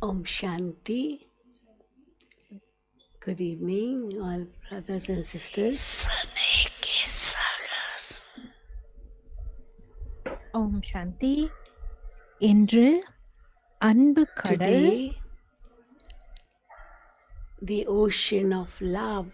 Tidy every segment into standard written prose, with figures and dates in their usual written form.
Om Shanti. Good evening, all brothers and sisters. ஓம் சாந்தி. இன்று அன்பு கடல் Today, the ocean of love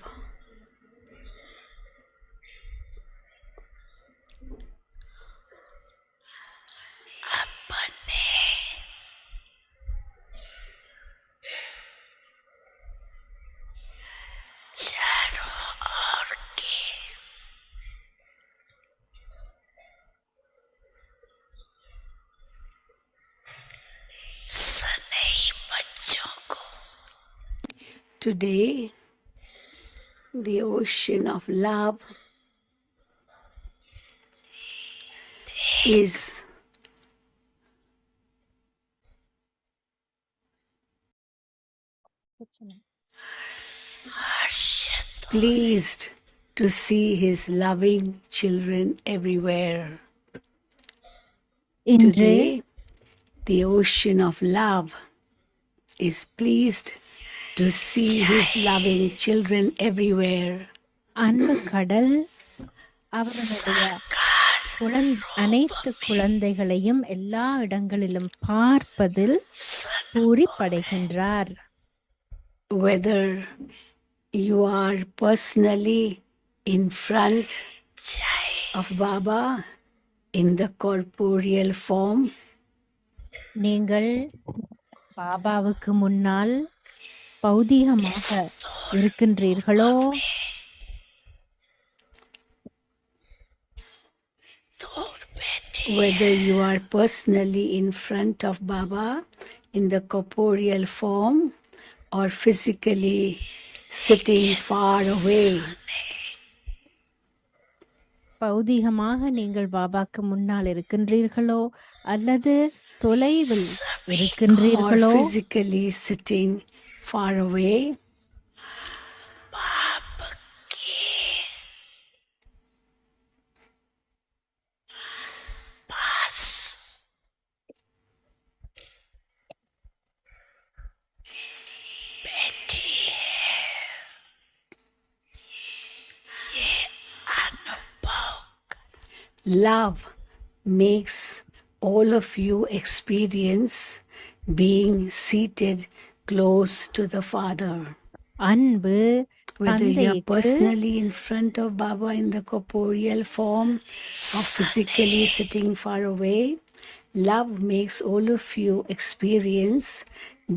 Today, the ocean of love is pleased to see his loving children everywhere. இன்று Today, the ocean of love is pleased to see his loving children everywhere. அன்பு கடல் அவருடைய அனைத்து குழந்தைகளையும் எல்லா இடங்களிலும் பார்ப்பதில் பூரிப்படைகின்றார். Whether you are personally in front of Baba in the corporeal form, நீங்கள் பாபாவுக்கு முன்னால் பௌதீகமாக இருக்கின்றீர்களோ whether you are personally in front of Baba in the corporeal form or physically sitting far away, பௌதீகமாக நீங்கள் பாபாக்கு முன்னால் இருக்கின்றீர்களோ அல்லது தொலைவில் or இருக்கின்றீர்களோ physically sitting far away, love makes all of you experience being seated close to the Father. அன்பு Whether you are தந்தைக்கு personally in front of Baba in the corporeal form or physically sitting far away, love makes all of you experience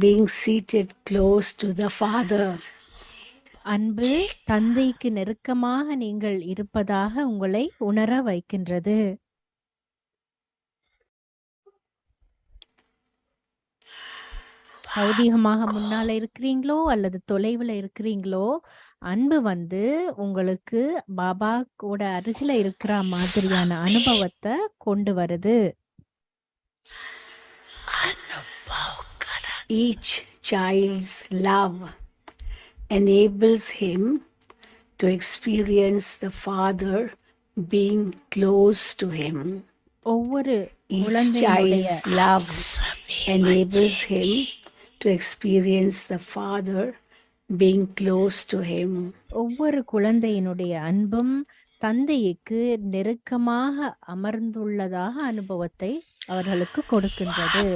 being seated close to the Father. அன்பு தந்தைக்கு நெருக்கமாக நீங்கள் இருப்பதாக உங்களை உணர வைக்கின்றது. பௌதீகமாக முன்னால இருக்கிறீங்களோ அல்லது தொலைவில் இருக்கிறீங்களோ அன்பு உங்களுக்கு பாபா கூட அருகில இருக்கிற மாதிரியான அனுபவத்தை கொண்டு வருது. Each child's love enables him to experience the Father being close to him. ஒவ்வொரு Each குழந்தையினுடைய child's love enables him to experience the Father being close to him. ஒவ்வொரு குழந்தையினுடைய அன்பும் தந்தைக்கு நெருக்கமாக அமர்ந்துள்ளதாக அனுபவத்தை அவர்களுக்கு கொடுக்கின்றது.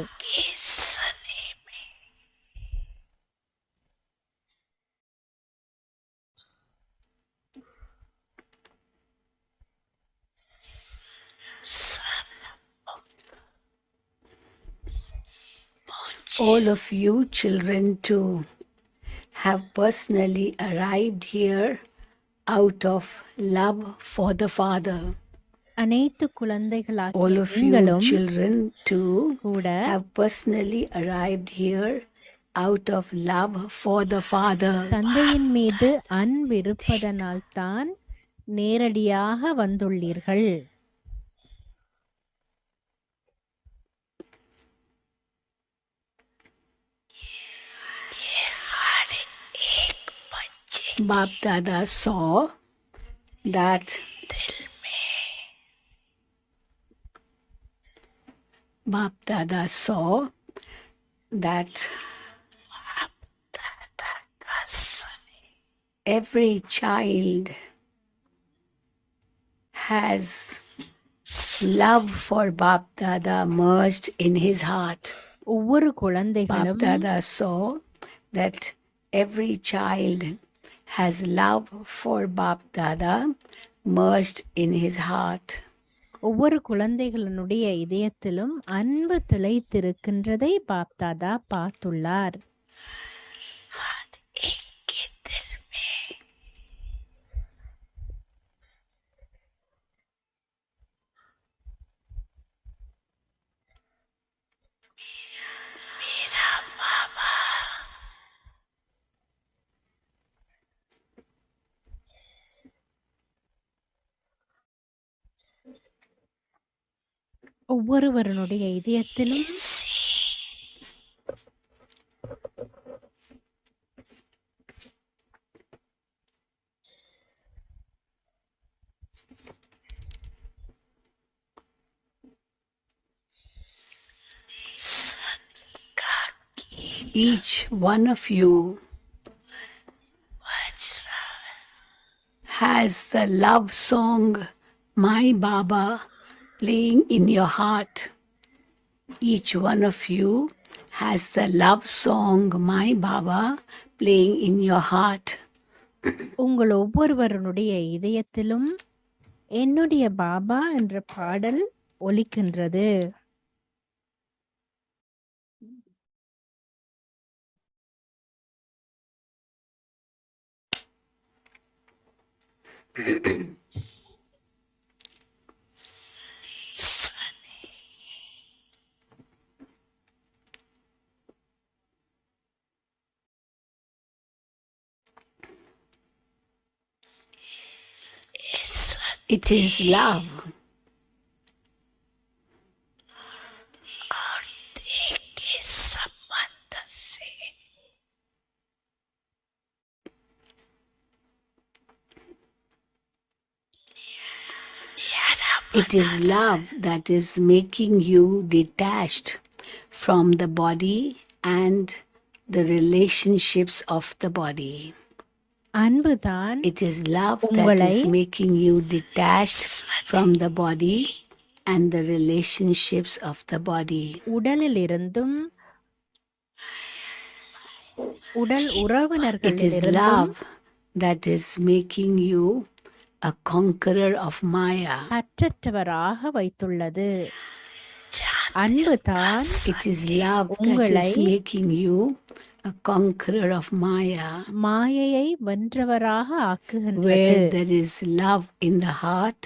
All of you children too have personally arrived here out of love for the Father. அனைத்து All குழந்தைகளாகிய of you நீங்களும் children too கூட have personally arrived here out of love for the Father. தந்தையின் மீது அன்பு இருப்பதனால் தான் நேரடியாக வந்துள்ளீர்கள். Bapdada saw that every child has love for Bapdada merged in his heart. ஒவ்வொரு குழந்தைகளும் Bapdada saw that every child has love for Bapdada merged in his heart. ஒவ்வொரு குழந்தைகளினுடைய இதயத்திலும் அன்பு திளைத்திருக்கின்றதை பாப்தாதா பார்த்துள்ளார். ஒவ்வொருவருடைய இதயத்திலும் each one of you has the love song My Baba playing in your heart. Each one of you has the love song My Baba playing in your heart. உங்கள் ஒவ்வொருவருடைய இதயத்திலும் என்னுடைய பாபா என்ற பாடல் ஒலிக்கின்றது. It is love. It is love that is making you detached from the body and the relationships of the body. அன்புதான் It is love that உங்களை is making you detached from the body and the relationships of the body. உடலிலிருந்தும் உடல் It is உறவினர்களிலிருந்தும் love that is making you a conqueror of Maya. பற்றற்றவராக வைத்துள்ளது. அன்புதான் It is love that உங்களை is making you a conqueror of Maya. மாயையை வென்றவராக ஆக்குகின்றது. Where there is love in the heart,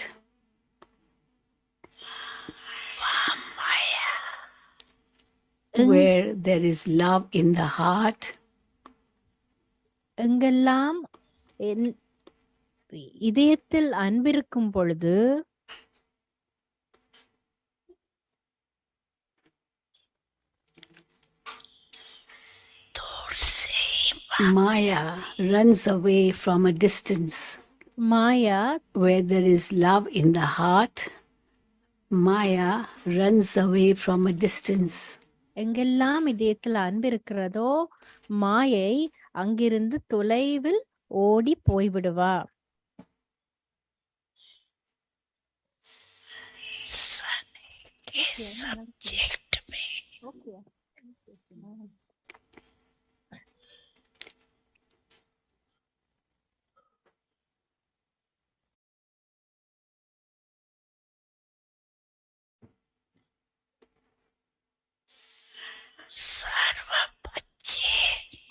where there is love in the heart, எங்கெல்லாம் இதயத்தில் அன்பிருக்கும் பொழுது Maya runs away from a distance. Maya Where there is love in the heart, Maya runs away from a distance. எங்கெல்லாம் இதயத்தில் அன்பிருக்கிறதோ மாயை அங்கிருந்து தொலைவில் ஓடி போய்விடுவா.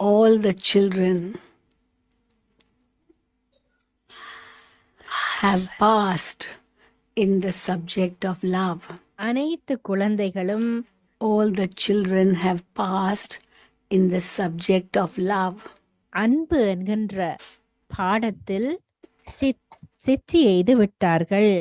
All the children have passed in the subject of love. அனைத்து குழந்தைகளும் All the children have passed in the subject of love. அன்பு என்கின்ற பாடத்தில் சித்தி எய்து விட்டார்கள்.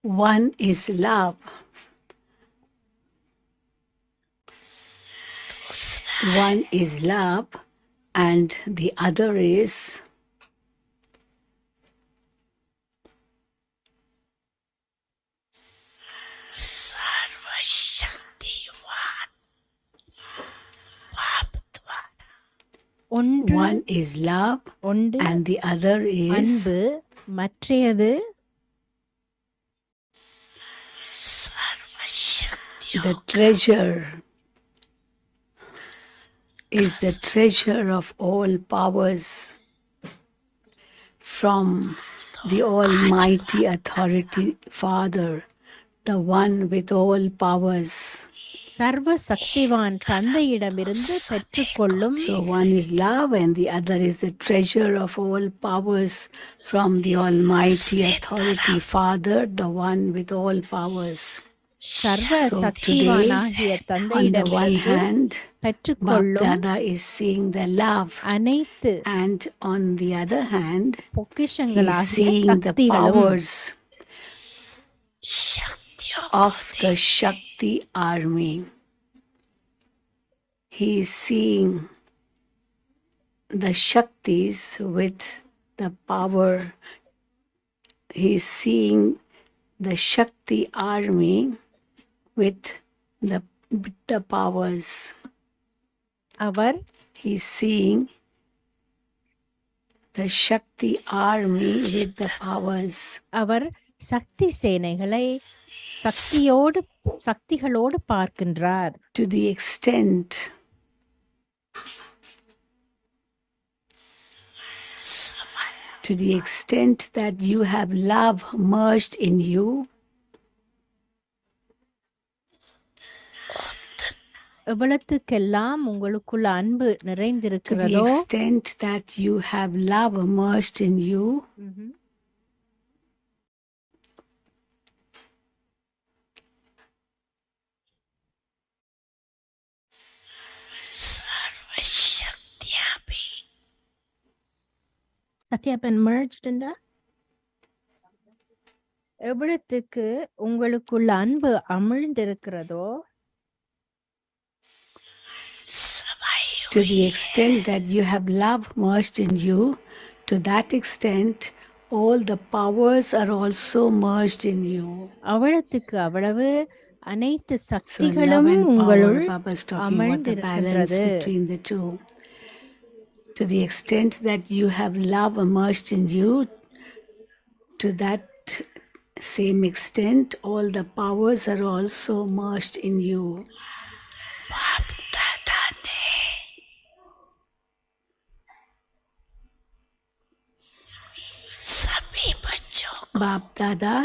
One is love. One is love, and the other is ஒன்று one is love, ஒன்று and the other is அன்பு, மற்றையது the treasure. Is the treasure of all powers from the Almighty Authority Father, the one with all powers. சர்வ சக்திவான் தந்தையிடமிருந்து பெற்றுக்கொள்ளும். So one is love and the other is the treasure of all powers from the Almighty Authority Father, the one with all powers. சர்வ So சக்திவானாகிய today, on the one தந்தையிடமிருந்து hand, பெற்றுக்கொள்ளும் Bapdada is seeing the love, அனைத்து and on the other hand, he is பொக்கிஷங்களாகிய seeing the சக்திகளும் powers of the Shakti army. He is seeing the Shaktis with the power. He is seeing the Shakti army with the powers. Our He is seeing the Shakti army with the powers. அவர் சக்தி சேனைகளை சக்திகளோடு பார்க்கின்றார். To the extent that you have love merged in you, எவ்வளத்துக்கெல்லாம் உங்களுக்குள்ள அன்பு to the நிறைந்திருக்கிறதோ, extent that you have love merged in you, சத்யாபன் merged எவ்வளத்துக்கு உங்களுக்குள்ள அன்பு அமிழ்ந்திருக்கிறதோ, to the extent that you have love merged in you, to that extent all the powers are also merged in you. அவ்வளத்துக்கு அவ்வளவு அனைத்து So love சக்திகளும் and power, உங்களுள் Baba is talking about the balance அமர்ந்திருக்கின்றது. between the two. To the extent that you have love immersed in you, to that same extent all the powers are also merged in you. Bapdada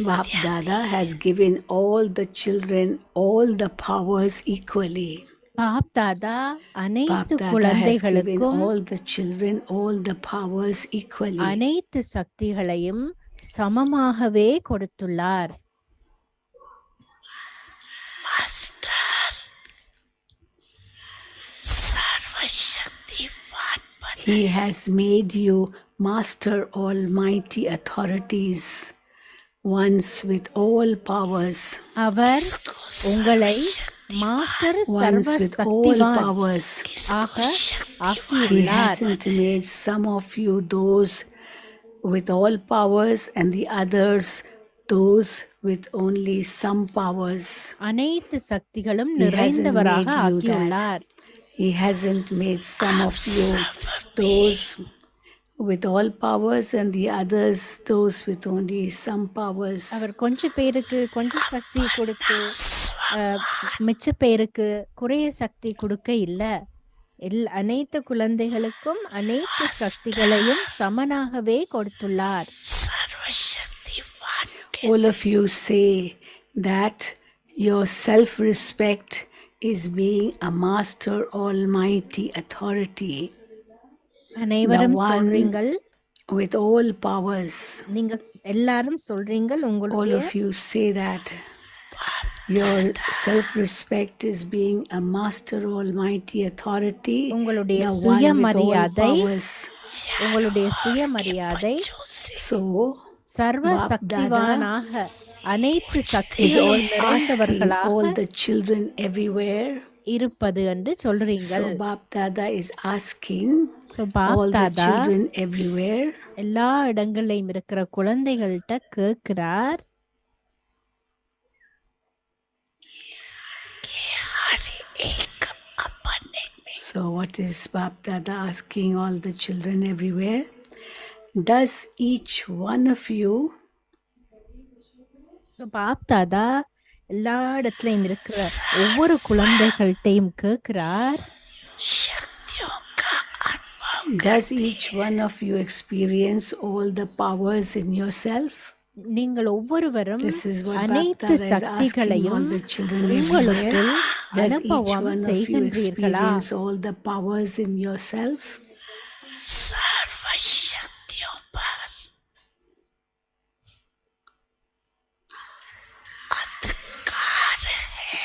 Bapdada has given all the children all the powers equally. Bapdada அனைத்து Bapdada has given குழந்தைகளுக்கும் all the children all the powers equally. அனைத்து சக்திகளையும் சமமாகவே கொடுத்துள்ளார். He has made you master almighty authorities, ones with all powers. அவர் உங்களை master Ones சர்வ with all Shaktibaan powers. ஆக He ஆக்கியுள்ளார். hasn't made some of you those with all powers and the others those with only some powers. அனைத்து சக்திகளும் He hasn't நிறைந்தவராக made you ஆக்கியுள்ளார். He hasn't made some of you those with all powers and the others those with only some powers. அவர் கொஞ்ச பேருக்கு கொஞ்சம் சக்தி கொடுத்து மிச்ச பேருக்கு குறைய சக்தி கொடுக்க இல்ல. அனைத்து குழந்தைகளுக்கும் அனைத்து சக்திகளையும் சமனாகவே கொடுத்துள்ளார். All of you say that your self-respect is being a master, almighty authority, the அனைவரும் one சொல்றீங்கள், with all powers. நீங்க எல்லாரும் சொல்றீங்கள், All உங்களுடைய of you say that your self-respect is being a master, almighty authority, உங்களுடைய the one with all சுயமரியாதை, powers. உங்களுடைய சுயமரியாதை So சர்வ Bapdada சக்திவானாக அனைத்து is all சக்திகளும் asking நிறைந்தவர்களாக all the children everywhere. இருப்பது என்று சொல்றீங்கள். So Bapdada is asking So, all the Bapdada children everywhere, எல்லா இடங்கள்லயும் இருக்கிற குழந்தைகள்கிட்ட கேட்கிறார், so what is Bapdada asking all the children everywhere? Does each one of you So, Bapdada எல்லா இடத்துலயும் இருக்கிற ஒவ்வொரு குழந்தைகள்கிட்டையும் கேட்கிறார், does each one of you experience all the powers in yourself? நீங்கள் ஒவ்வொருவரும் This is what அனைத்து Bapdada is asking சக்திகளையும் all the children everywhere. உங்களுக்குள் Does each அனுபவம் one of you செய்கின்றீர்களா? experience all the powers in yourself?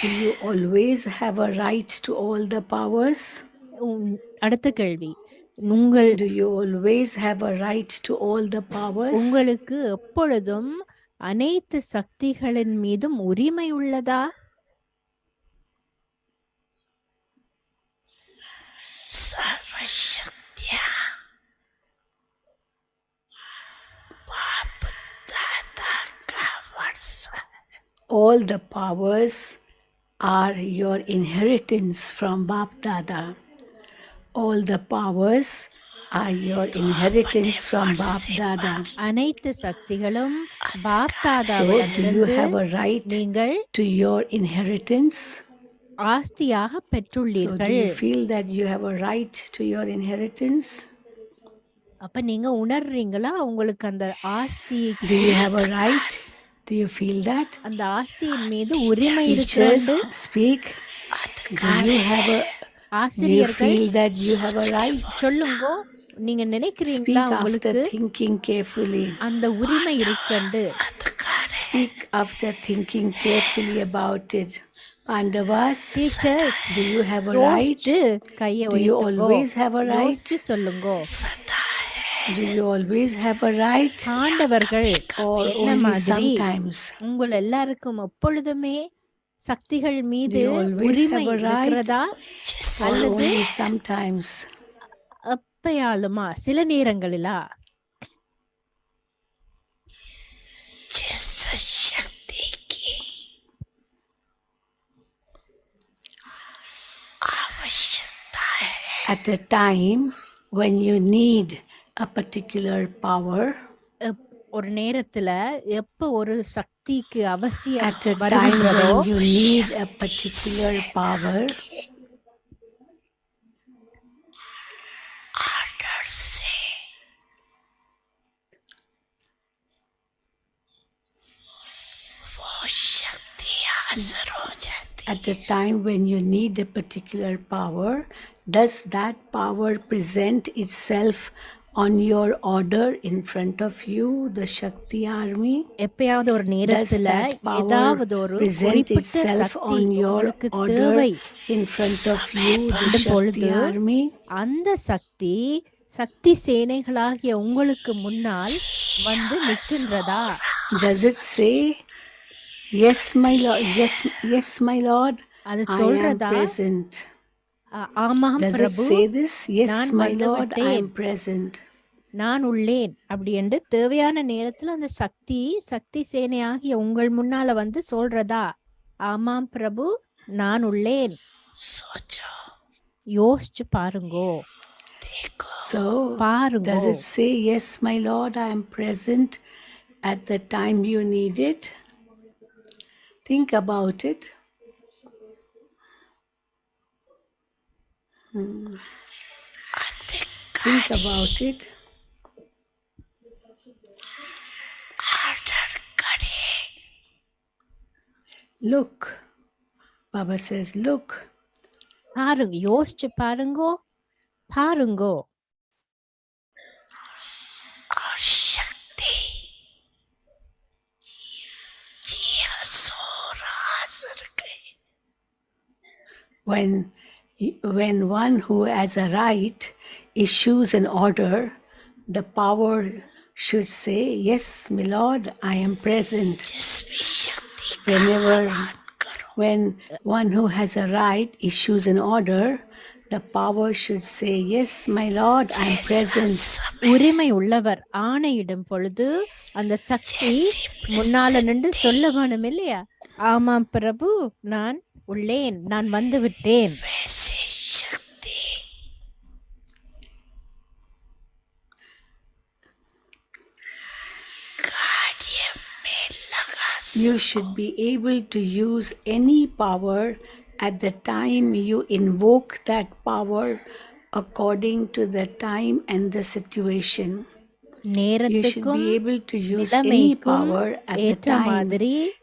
Do you always have a right to all the powers? அடுத்த கேள்வி, உங்கள் Do you always have a right to all the powers? உங்களுக்கு எப்பொழுதும் அனைத்து சக்திகளின் மீதும் உரிமை உள்ளதா? All the powers are your inheritance from Bapdada. All the powers are your inheritance from Bapdada. அனைத்து சக்திகளும் So, do you பாப்தாதாவிடமிருந்து have a right நீங்கள் to your inheritance? ஆஸ்தியாக So, do பெற்றுள்ளீர்கள். you feel that you have a right to your inheritance? அப்ப நீங்க உணர்றீங்களா உங்களுக்கு அந்த ஆஸ்தி, Do you have a right? Do you feel that? அந்த ஆஸ்தியின் மீது உரிமை Teachers இருக்கிறது? speak. Do you have a? Do you ஆசிரியர்கள் feel that you have a right? சொல்லுங்க, நீங்க Speak நினைக்கிறீங்களா after உங்களுக்கு thinking carefully. அந்த உரிமை இருக்கண்டு? Speak after thinking carefully about it. Pandavas, teachers do you have a right? யோசிச்சு கையை Do you உயர்த்துங்கோ, always have a right? யோசிச்சு சொல்லுங்கோ. Do you always have a right? ஆண்டவர்கள் Or என்ன only மாதிரி sometimes? உங்கள் எல்லாருக்கும் எப்பொழுதுமே சக்திகள் Do மீது you always உரிமை have a right? இருக்கிறதா Or அல்லது only sometimes? எப்பயாலுமா சில நேரங்களிலா? At a time when you need a particular power, ஒரு நேரத்துல எப்ப ஒரு சக்திக்கு அவசியம் at a time வருகின்றதோ when you need a particular power, at the time when you need a particular power, does that power present itself on your order in front of you, the Shakti army? எப்பயாவது ஒரு Does நேரத்துல that power ஏதாவது ஒரு present குறிப்பிட்ட itself Sakthi on your உங்களுக்கு order தேவை in front of you, the என்னும் Shakti பொழுது army? அந்த சக்தி சக்தி சேனைகளாகிய உங்களுக்கு முன்னால் வந்து நிற்கின்றதா? Does it say, yes, my Lord, yes, my Lord, அது I am சொல்றதா? present? ஆமாம் Does it Prabhu, say this? Yes, நான் my வந்து Lord, I விட்டேன், am present. நான் உள்ளேன் அப்படி என்று தேவையான நேரத்துல அந்த சக்தி சேனையாகிய உங்கள் முன்னால வந்து சொல்றதா? ஆமாம் பிரபு, நான் உள்ளேன். யோசிச்சு பாருங்கோ. So, does பாருங்கோ. it say, yes, my Lord, I am present at the time you need it? Think about it. Think about it. Look Baba says, look. பாருங்க, யோசிச்சு பாருங்கோ, பாருங்கோ. When one who has a right issues an order, the power should say, yes, my lord, I am present. When one who has a right issues an order, the power should say, yes, my lord, I am present. உரிமை உள்ளவர் ஆணையிடும் பொழுது அந்த சக்தி முன்னால நின்று சொல்ல வேணும் இல்லையா? ஆமாம் பிரபு, நான் உள்ளேன், நான் வந்து விட்டேன். You should be able to use any power at the time you invoke that power according to the time and the situation. You should be able to use any power at the time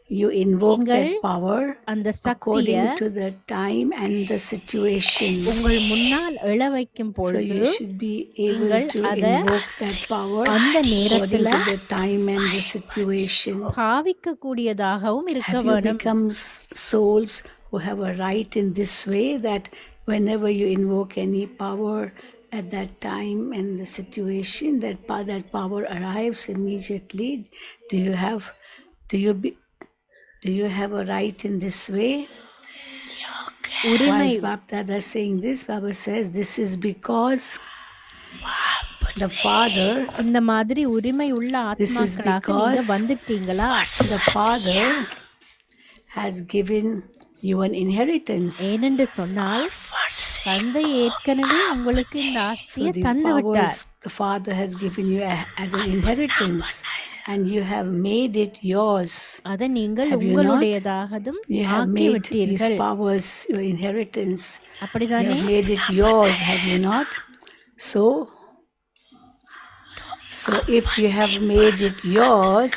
you invoke that power according to the time and the situation. உங்கள் முன்னால் எழ வைக்கும் So பொழுது you should be able to invoke that power according to the time and the situation. பாவிக்க கூடியதாகவும் இருக்க Have you வேணும். become souls who have a right in this way, that whenever you invoke any power at that time and the situation, that power arrives immediately? Do you have a right in this way? Why is Bapdada saying this? Baba says this is because the Father, இந்த மாதிரி உரிமை உள்ள ஆத்மாக்களாக நீங்க வந்துட்டீங்களா? the Father has given you an inheritance. ஏனென்று சொன்னால் தந்தை ஏற்கனவே உங்களுக்கு இந்த ஆஸ்தியை தந்து விட்டார். The Father has given you as an inheritance, and you have made it yours. அதை நீங்கள் உங்களுடையதாகவும் ஆக்கி விட்டீர்கள். These powers your inheritance. அப்படிதானே? You have made it yours, have you not? So if you have made it yours,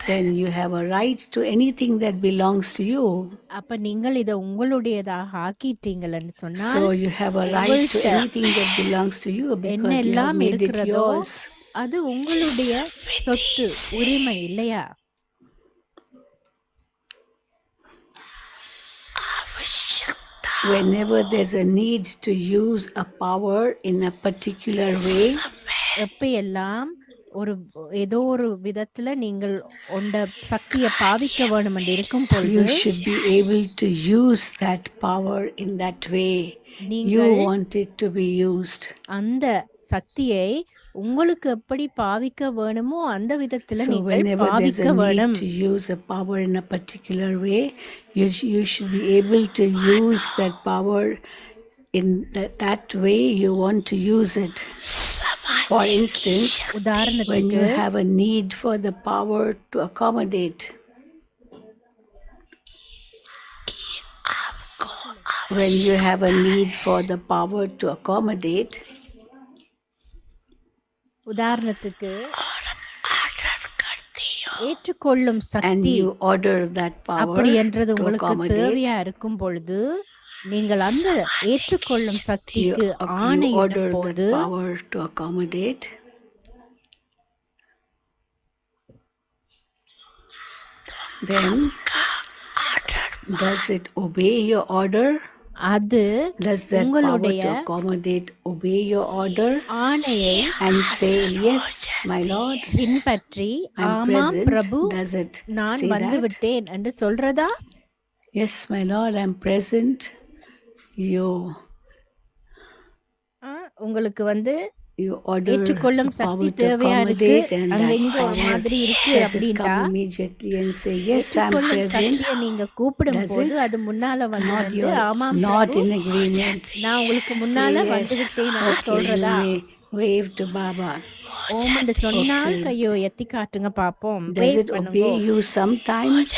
then you have a right to anything that belongs to you. அப்ப நீங்கள் இத உங்களுடையதாக ஆக்கிட்டீங்கன்னு சொன்னால், so you have a right to anything that belongs to you because you have made it yours. அது உங்களுடைய சொத்து, உரிமை இல்லையா? Whenever there's a need to use a power in a particular way, எப்பெல்லாம் ஏதோ ஒரு விதத்துல நீங்கள் உண்ட சக்தியை பாவிக்க வேணும் என்று இருக்கும் பொழுது, you should be able to use that power in that way you want it to be used. அந்த சக்தியை உங்களுக்கு எப்படி பாவிக்க வேணுமோ அந்த விதத்துல so நீங்கள் whenever there's பாவிக்க a வேணும். need to use a power in a particular way, you should be able to use that power in that way you want to use it. For instance, when you have a need for the power to accommodate, when you have a need for the power to accommodate, உதாரணத்துக்கு ஏற்றுக்கொள்ளும் and Sakthi you order that power அப்படி என்றது to உங்களுக்கு accommodate, தேவையா இருக்கும் பொழுது, நீங்கள் அந்த ஏற்றுக்கொள்ளும் சக்திக்கு you order ஆணையிடும் போது that power to accommodate, then does it obey your order? அது Does that power உங்களுடைய to accommodate obey your order ஆணையை and say, yes, my lord, பின்பற்றி I'm ஆமாம் present? பிரபு, Does it நான் say வந்து that? விட்டேன் என்று சொல்றதா? Yes, my lord, I'm present. உங்களுக்கு you order ஏற்றுக்கொள்ளும் the சக்தி power to தேவையா இருக்கு, accommodate, and அங்க that இங்க ஒரு power மாதிரி இருக்கு does it அப்படின்ட்டா, come immediately and say, yes, I'm ஏற்றுக்கொள்ளும் present? சக்தியை நீங்க கூப்பிடும் Does போது it? அது முன்னால வந்து Not வந்து your, ஆமாம் not பிரபு, in agreement. நான் உங்களுக்கு Say முன்னால yes. வந்து விட்டேன் என்று Okay, you சொல்றதா? may wave to Baba. ஓம் என்று சொன்னால் Okay. கையோ எத்தி காட்டுங்க பாப்போம். Does Wave it பண்ணுங்க. obey you sometimes?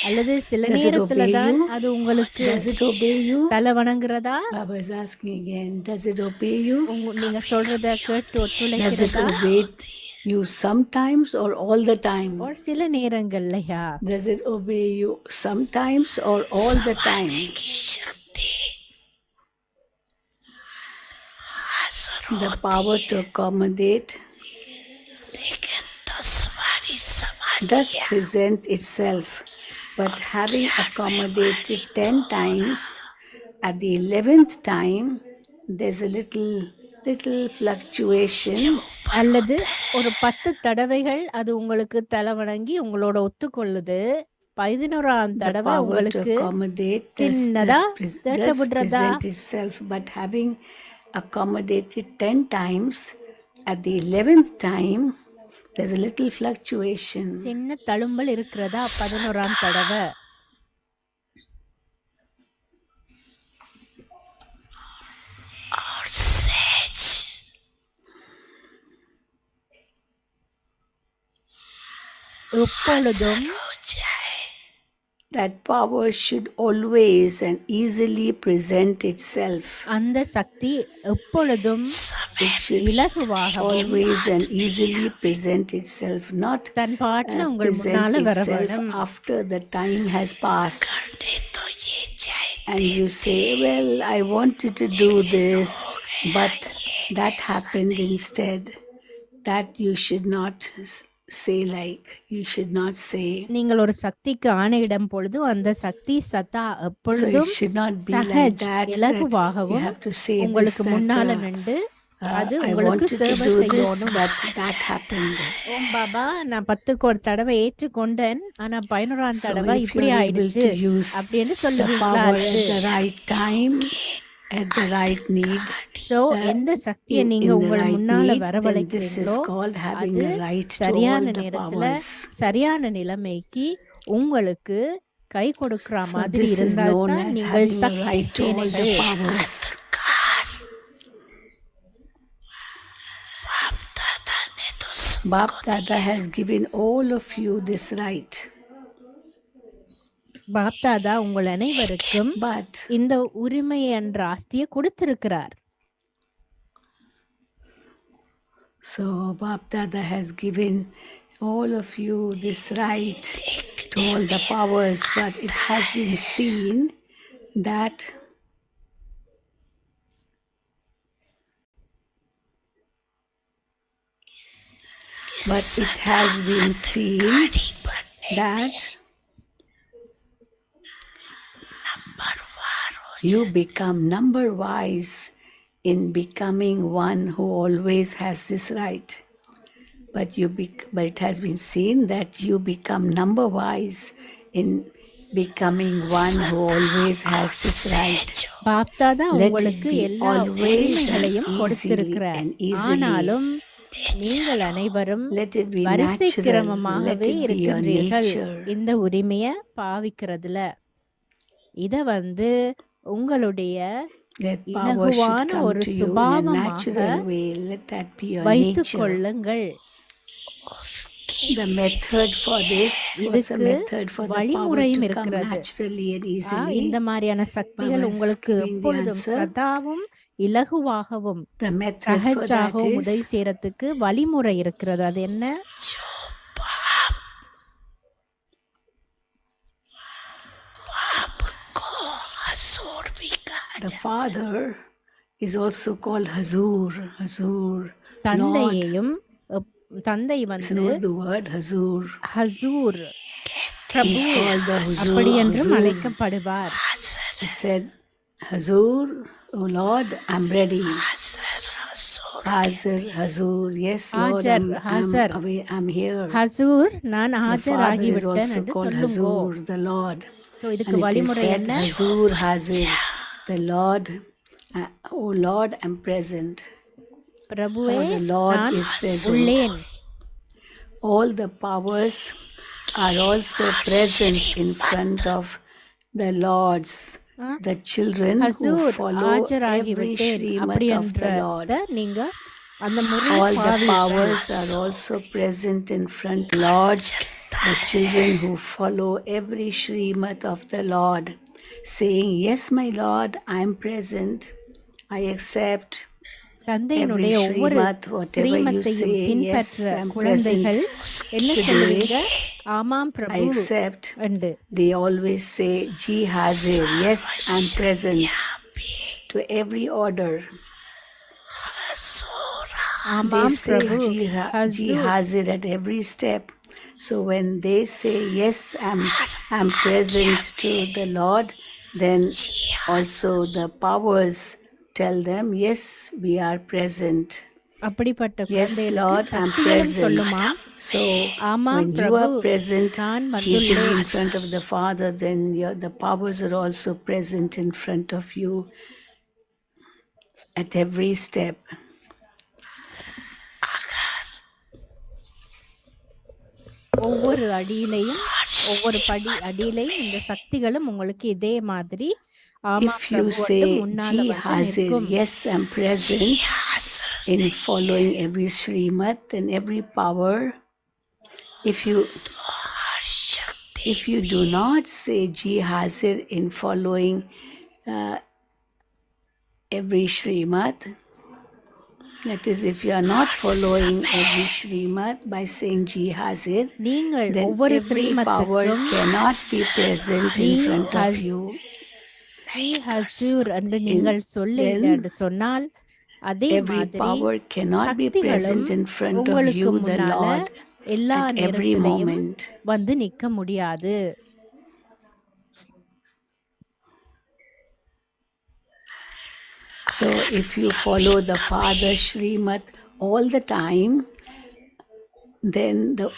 அல்லது சில Does it நேரத்துல obey தான் you? அது உங்களுக்கு Does it obey you? தலை வணங்குறதா? Baba is asking again, does it obey you? நீங்க சொல்றத கேட்டு Does it ஒத்துழைக்கிறதா? obey you sometimes or all the time? ஒரு சில நேரங்கள்லயா? Does it obey you sometimes or all the time? The power to accommodate does present itself, but having accommodated 10 times, at the 11th time, there's a little fluctuation. அல்லது ஒரு 10 தடவைகள் அது உங்களுக்கு தலவணங்கி உங்களோட ஒத்துக்கொள்ளுது. 11ஆம் The தடவை power to உங்களுக்கு accommodate சின்னதா does தேட்ட விடுறதா? present itself, but having accommodated 10 times, at the 11th time, there's a little fluctuation. சின்ன தழும்பல் இருக்கிறதா 11ஆம் தடவை? எப்பொழுதும் That power should always and easily present itself. அந்த சக்தி எப்பொழுதும் It should இலகுவாகவும் always and easily present itself, not தன் பாட்டுல உங்கள் present முன்னால வர itself வேணும். after the time has passed. And you say, well, I wanted to do this, but that happened instead. That you should not say like, you should not say. நீங்கள் ஒரு சக்திக்கு ஆணையிடும் பொழுது அந்த சக்தி சதா So it எப்பொழுதும் should not be like சஹஜ் that, that you இலகுவாகவும் have to say this, உங்களுக்கு that முன்னால நின்று அது I உங்களுக்கு wanted to சேவை do this, செய்யணும். but that happened. ஓம் பாபா, நான் 10க்கு ஒரு தடவை ஏற்றுக்கொண்டேன், ஆனா 11ஆம் So தடவை if இப்படி you're able ஆயிடுச்சு to use அப்படின்னு the சொல்லுவீங்களா? power at the right time, at the right need, so எந்த சக்தியை நீங்க in the உங்கள் right முன்னால need, then this வரவழைக்கிறீங்களோ is called having அது the right to சரியான all the நேரத்துல powers. சரியான நிலைமைக்கு உங்களுக்கு கை கொடுக்கிற So மாதிரி this is இருந்தால் known தான் as நீங்கள் having a Sakthi right to all the சேனைகள். powers. Bapdada has given all of you this right, Bapdada உங்கள் அனைவருக்கும் but இந்த உரிமை என்ற ஆஸ்தியை கொடுத்திருக்கிறார். so Bapdada has given all of you this right to all the powers, but it has been seen that you become number wise in becoming one who always has this right. But it has been seen that you become number wise in becoming one who always has this right. Bapdada Let it உங்களுக்கு be எல்லா always உரிமைகளையும் and கொடுத்திருக்கிறார். easily and easily. ஆனாலும் நீங்கள் அனைவரும் Let it be வரிசை natural. Let கிரமமாகவே it be your இருக்கின்றீர்கள் nature. இந்த உரிமைய பாவிக்கிறதுல. இத உங்களுடைய Let power should இலகுவான come ஒரு to you in a சுபாவமாக natural way. Let that be your வைத்துக் nature. கொள்ளுங்கள். The method for this was a இதுக்கு method for the power வழிமுறையும் to come இருக்கிறது. naturally and இந்த easily. மாதிரியான சக்திகள் Baba's உங்களுக்கு giving the எப்பொழுதும் answer. சதாவும் இலகுவாகவும் The method for that சகஜாகவும் உதவி is செய்யறதுக்கு வழிமுறை இருக்கிறது. அது என்ன? the Father is also called Hazur. Hazur. Lord. தந்தையையும் தந்தை It's an Urdu word, Hazur. Hazoor Prabhu He's called the அப்படி Hazur. என்றும் Hazur. அழைக்கப்படுவார். He said, Hazur, oh Lord, I'm ready. Hazur, Hazur, yes Lord, Hajar, Hazar. I'm here. Hazoor, நான் The Father is ஆஜராகிவிட்டேன் also என்று called சொல்லுங்கோ. Hazur, the Lord. So, இதுக்கு And it is வழிமுறை said, என்ன? Hazur, Hazir, the Lord, oh Lord, I'm present. பிரபுவே, Oh, the Lord நான் is present. உள்ளேன். All the powers are also present in front of the Lords. The children who Hazoor, follow every ஆஜராகிவிட்டேன் அப்படி Srimat of the Lord. என்றத நீங்க அந்த முறையை All the பாவியுங்கள். powers are also present in front of the Lords. The children who follow every Srimat of the Lord, saying, yes, my Lord, I am present. I accept. Every தந்தையினுடைய ஒவ்வொரு Srimad, whatever you ஸ்ரீமத்தையும் say, பின்பற்ற yes, I'm குழந்தைகள் present என்ன today. சொல்லுவீங்க? ஆமாம் I Prabhu accept. என்று. They always say, Ji Hazir, yes, I'm present to every order. They ஆமாம் say Prabhu, Ji Hazoor. Hazir at every step. So when they say, yes, I'm present to the Lord, then also the powers tell them, yes, we are present. அப்படிப்பட்ட Yes, குழந்தைகளுக்கு Lord, I'm சக்திகளும் present. சொல்லுமாம், So ஆமாம் when you Prabhu, are present, நான் you to be in வந்துள்ளேன். front of the Father, then the powers are also present in front of you at every step. ஒவ்வொரு அடியிலையும் ஒவ்வொரு அடியிலையும் இந்த சக்திகளும் உங்களுக்கு இதே மாதிரி ஆமா If you பிரபு say, முன்னால Ji வந்து Hazir, நிற்கும். yes, I'm present in following every Srimad and every power. If you do not say Ji Hazir in following every Srimad, that is, if you are not following every Srimad by saying Ji Hazir, நீங்கள் then ஒவ்வொரு every power ஸ்ரீமத்துக்கும் cannot be present in Ji front of you. Sri Hazoor என்று நீங்கள் சொல்லல என்று சொன்னால் அதே Every மாதிரி power cannot be சக்திகளும் present in front of உங்களுக்கு you, the முன்னால Lord, எல்லா at every நேரத்திலையும் moment. வந்து நிற்க முடியாது. So if you follow the Father Srimad all the time, then the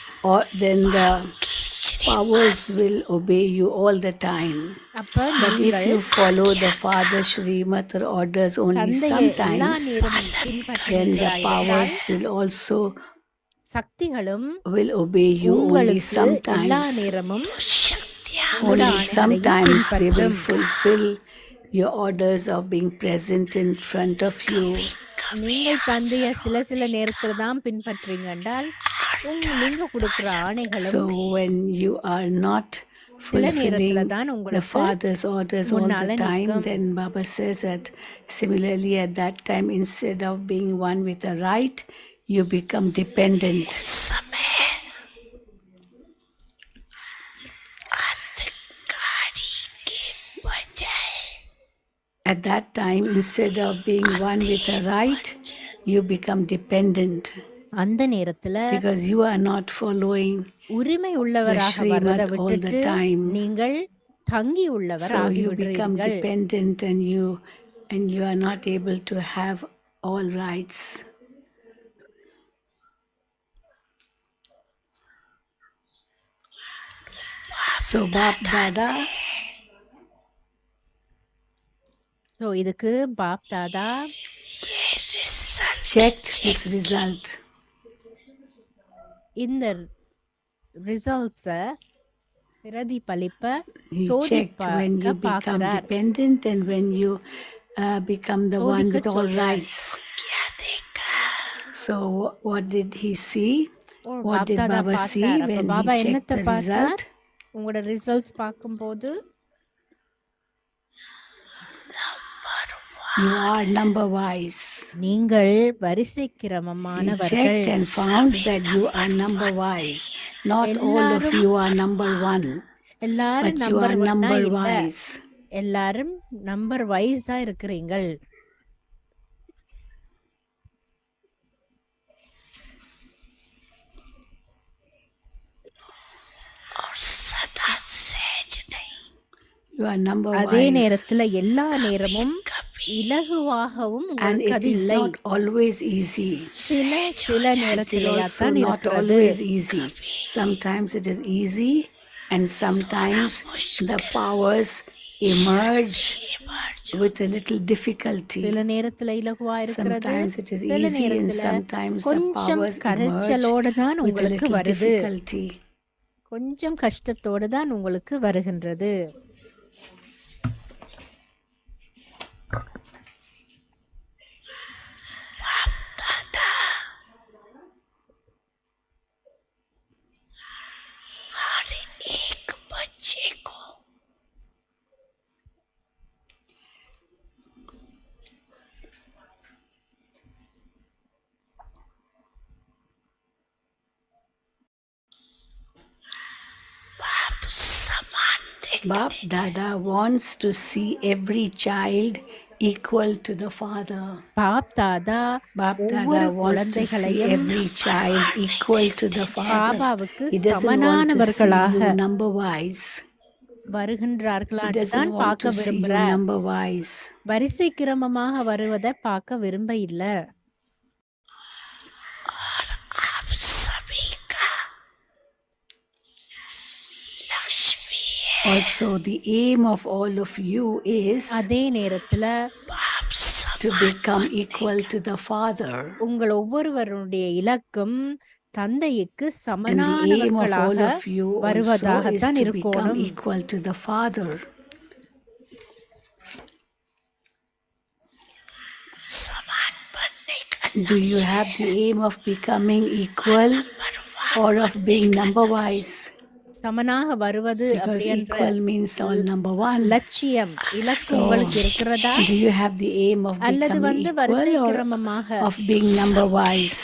powers will obey you all the time. அப்ப But if நீங்கள் you follow the Father Srimad or orders only தந்தையை எல்லா sometimes, நேரமும் then the பின்பற்றுவீர்களா இருந்தால் powers will also சக்திகளும் will obey you only உங்களுக்கு எல்லா sometimes. நேரமும் Only sometimes they will பின்பற்றும். fulfill your orders of being present in front of you. நீங்கள் தந்தைய சில நேரத்துல தான் பின்பற்றீங்க என்றால் நீங்க கொடுக்கிற ஆணைகளும் So when you are not சில நேரத்துல fulfilling தான் the உங்களுக்கு Father's orders all முன்னால the time, நிற்கும். then Baba says that similarly at that time, instead of being one with the right, you become dependent. At that time, instead of being one with the right, you become dependent. அந்த நேரத்துல Because you are not following உரிமை the உள்ளவராக வரதை Srimad all the விட்டுட்டு time. நீங்கள் தங்கி உள்ளவர் So ஆகி you become விடுறீர்கள். dependent and you are not able to have all rights. So Bapdada, So இதுக்கு பாப்தாதா checked this result. இந்த ரிசல்ட்ஸை பிரதிபலிப்ப He checked when you become பார்க்கிறார். dependent and when you become the one with all சொல்றார். rights. So what did he see? O, What did Bapdada Baba see பார்த்தார். அப்ப when Baba he checked என்னத்தை the பார்த்தார்? result? உங்களோட results பார்க்கும்போது You are number wise. நீங்கள் வரிசை He கிரமமானவர்கள். checked and found that you are number wise. Not all of you are number one, எல்லாரும் but you number are ஒன்னா number இல்ல, wise. எல்லாரும் நம்பர் வைஸா இருக்கிறீங்கள். You are number அதே wise. நேரத்துல எல்லா நேரமும் இலகுவாகவும் And உங்களுக்கு it அது is இல்லை. not always easy. சில It is நேரத்திலேயாத்தான் also not இருக்கிறது. always easy. Sometimes it is easy and sometimes the powers emerge with a little difficulty. சில நேரத்துல இலகுவா இருக்கிறது, Sometimes it is சில easy and நேரத்துல sometimes the கொஞ்சம் powers emerge கரைச்சலோட தான் with a உங்களுக்கு little வருது, difficulty. கொஞ்சம் கஷ்டத்தோட தான் உங்களுக்கு வருகின்றது. Bapdada wants to see every child equal to the father. Bapdada Bapdada ஒவ்வொரு wants to see குழந்தைகளையும் every child equal to the father. பாபாவுக்கு He doesn't want to see சமனானவர்களாக you number wise. He வருகின்றார்களான்னு doesn't தான் want பார்க்க to see you விரும்புறார். number wise. வரிசை கிரமமாக வருவதை பார்க்க விரும்ப இல்ல. Also, the aim of all of you is அதே நேரத்துல to become equal to the father. உங்கள் ஒவ்வொருவருடைய இலக்கும் தந்தைக்கு And the aim of all சமனானவர்களாக of you also is வருவதாகத்தான் to become இருக்கணும். equal to the father. Do you have the aim of becoming equal or of being number wise? சமனாக வருவது Because அப்படின்ற equal means all number one. லட்சியம் இலக்கு So, உங்களுக்கு இருக்கிறதா do you have the aim of அல்லது becoming வரிசை equal or கிரமமாக of being number wise?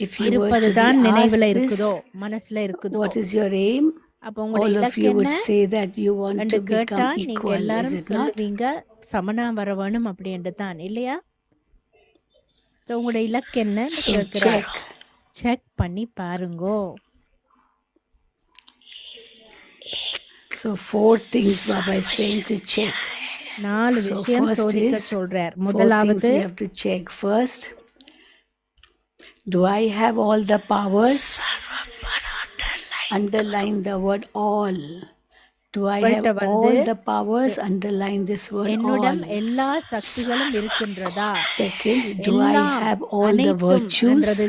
If you were to இருப்பதுதான் be நினைவுல asked இருக்குதோ this, மனசுல இருக்குதோ what is your aim? அப்ப உங்களுடைய All of இலக்கு you என்ன would say that you want என்று to கேட்டா become நீங்க equal, is எல்லாரும் it not? சொல்லுவீங்க சமனா வர வேணும் அப்படின்ட்டு தான் இல்லையா? So, உங்களுடைய இலக்கு என்னன்னு So கேட்கிறார். check. செக் பண்ணி பாருங்கோ. So 4 things Baba is saying to check. 4 So விஷயம் first சோதிக்க is, சொல்றார். 4 things முதலாவது we have to check. First, do I have all the powers? Underline the word all. Do I have உங்கள்ட்ட all the powers? Underline this word all. என்னிடம் எல்லா சக்திகளும் இருக்கின்றதா? Second, do I எல்லாம் have all the அனைத்தும் virtues? என்றது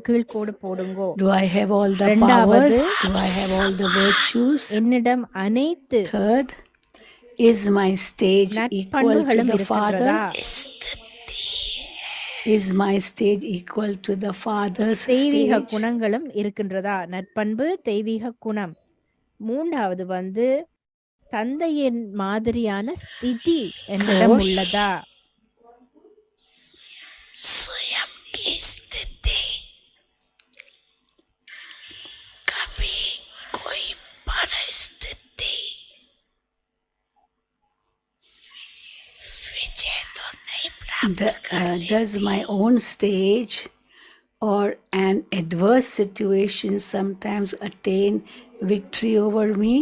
கீழ்கோடு போடுங்கோ. Do I have all the இரண்டாவது, powers? Do I have all the virtues? என்னிடம் அனைத்து Third, is my stage equal to நற்பண்புகளும் the Father? இருக்கின்றதா? Is my stage equal to the Father's தெய்வீக stage? குணங்களும் இருக்கின்றதா? நற்பண்பு தெய்வீக குணம். மூன்றாவது தந்தையின் மாதிரியான ஸ்திதி என்னிடம் Fourth, உள்ளதா? does my own stage or an adverse situation sometimes attain victory over me?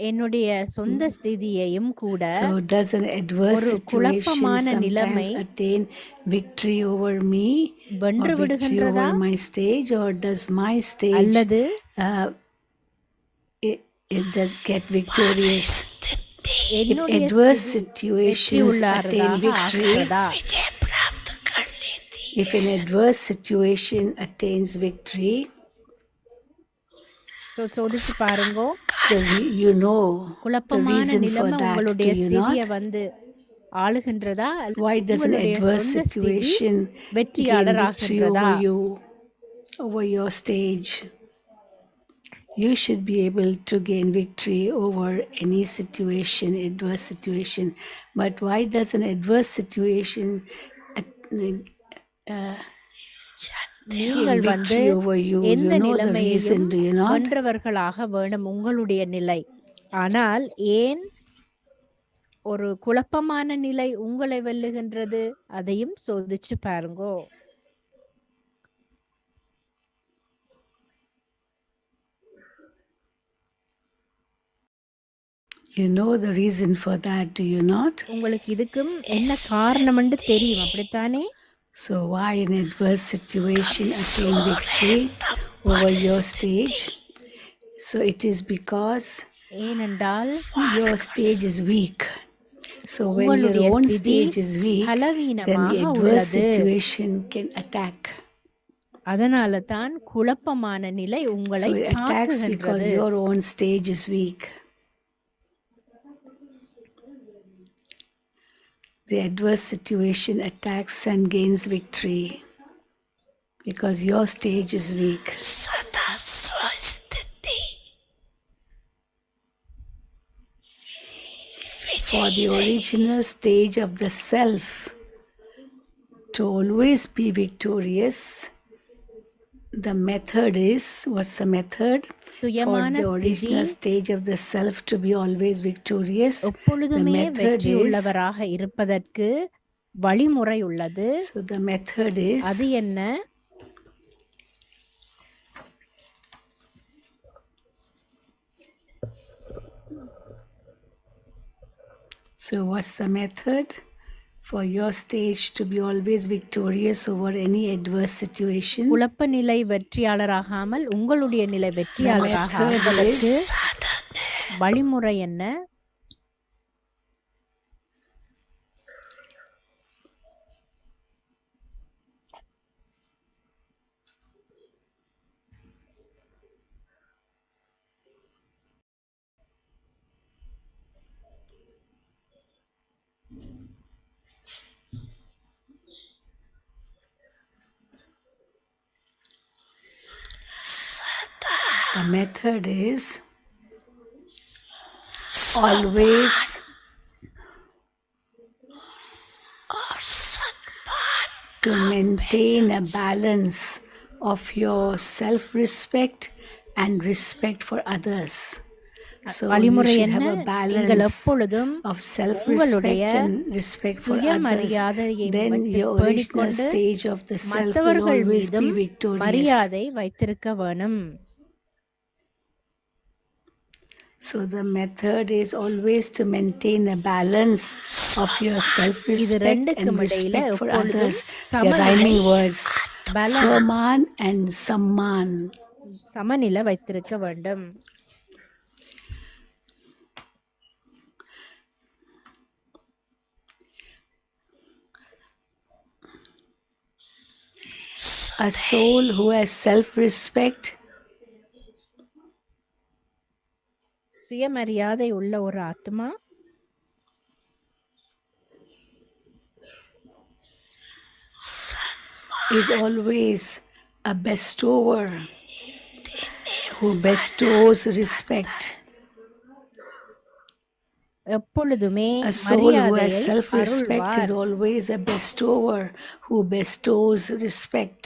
என்னுடைய சொந்த ஸ்திதியையும் கூட So does an adverse ஒரு situation குழப்பமான நிலைமை sometimes attain victory over me or வென்று victory விடுகின்றதா? over my stage, or does my stage அல்லது it does get victorious? If என்னுடைய adverse ஸ்திதி வெற்றி situations attain உள்ளாரதாக victory, ஆகிறதா? if an adverse situation attains victory, சோதிச்சு பாருங்கோ. so you know the குழப்பமான reason for நிலைமை that, உங்களுடைய do you ஸ்திதியை not? ஆளுகின்றதா? Why does an உங்களுடைய adverse சொந்த ஸ்திதி situation gain வெற்றியாளர் victory ஆகின்றதா? over you, over your stage? You should be able to gain victory over any situation, adverse situation. But why does an adverse situation நீங்கள் gain victory over you? எந்த You know the நிலைமையையும் reason, do you not? வென்றவர்களாக வேணும் உங்களுடைய நிலை. ஆனால் ஏன் ஒரு குழப்பமான நிலை உங்களை வெல்லுகின்றது? அதையும் சோதிச்சு பாருங்கோ. You know the reason for that, do you not? உங்களுக்கு இதுக்கும் என்ன காரணம் என்று தெரியும், அப்படித்தானே? So why in adverse situation attain victory over your stage? So it is because ஏனென்றால் your stage is weak. So when your உங்களுடைய own ஸ்திதி stage is weak, then the பலவீனமாக adverse உள்ளது. situation can attack. அதனால தான் குழப்பமான நிலை உங்களை So it attacks because தாக்குகின்றது. your own stage is weak. The adverse situation attacks and gains victory because your stage is weak. For the original stage of the self to always be victorious, the method is, what's the method? For சுயமான the ஸ்திதி original stage of the self to be always victorious, the எப்பொழுதுமே method வெற்றி is, உள்ளவராக இருப்பதற்கு வழிமுறை உள்ளது. so the method is, அது என்ன? so what's the method? For your stage to be always victorious over any adverse situation, குழப்ப நிலை வெற்றியாளராகாமல் உங்களுடைய நிலை the வெற்றியாளராக method ஆவதற்கு is, வழிமுறை என்ன? the method is always to maintain a balance of your self-respect and respect for others. So you வழிமுறை should என்ன? have a நீங்கள் balance எப்பொழுதும் of self-respect உங்களுடைய and respect for others. சுயமரியாதையை Then your original பேணிக்கொண்டு stage of the self will மற்றவர்கள் always be மீதும் victorious. மரியாதை வைத்திருக்க வேணும். So the method is always to maintain a balance of your இது self-respect ரெண்டுக்கும் and இடையில respect for எப்பொழுதும் others. They're சமநிலை rhyming words. balance Swaman and Samman. சமநிலை வைத்திருக்க வேண்டும். A soul who has self-respect சுயமரியாதை உள்ள ஒரு ஆத்மா is always a bestower who bestows respect. எப்பொழுதுமே A soul who has மரியாதையை self-respect is அருள்வார். always a bestower who bestows respect.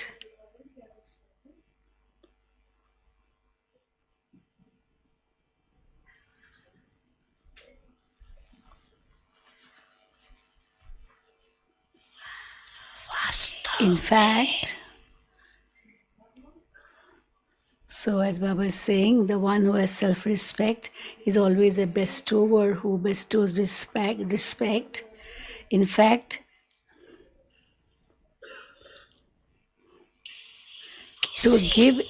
In fact, so as Baba is saying, the one who has self-respect is always a bestower who bestows respect. In fact, to give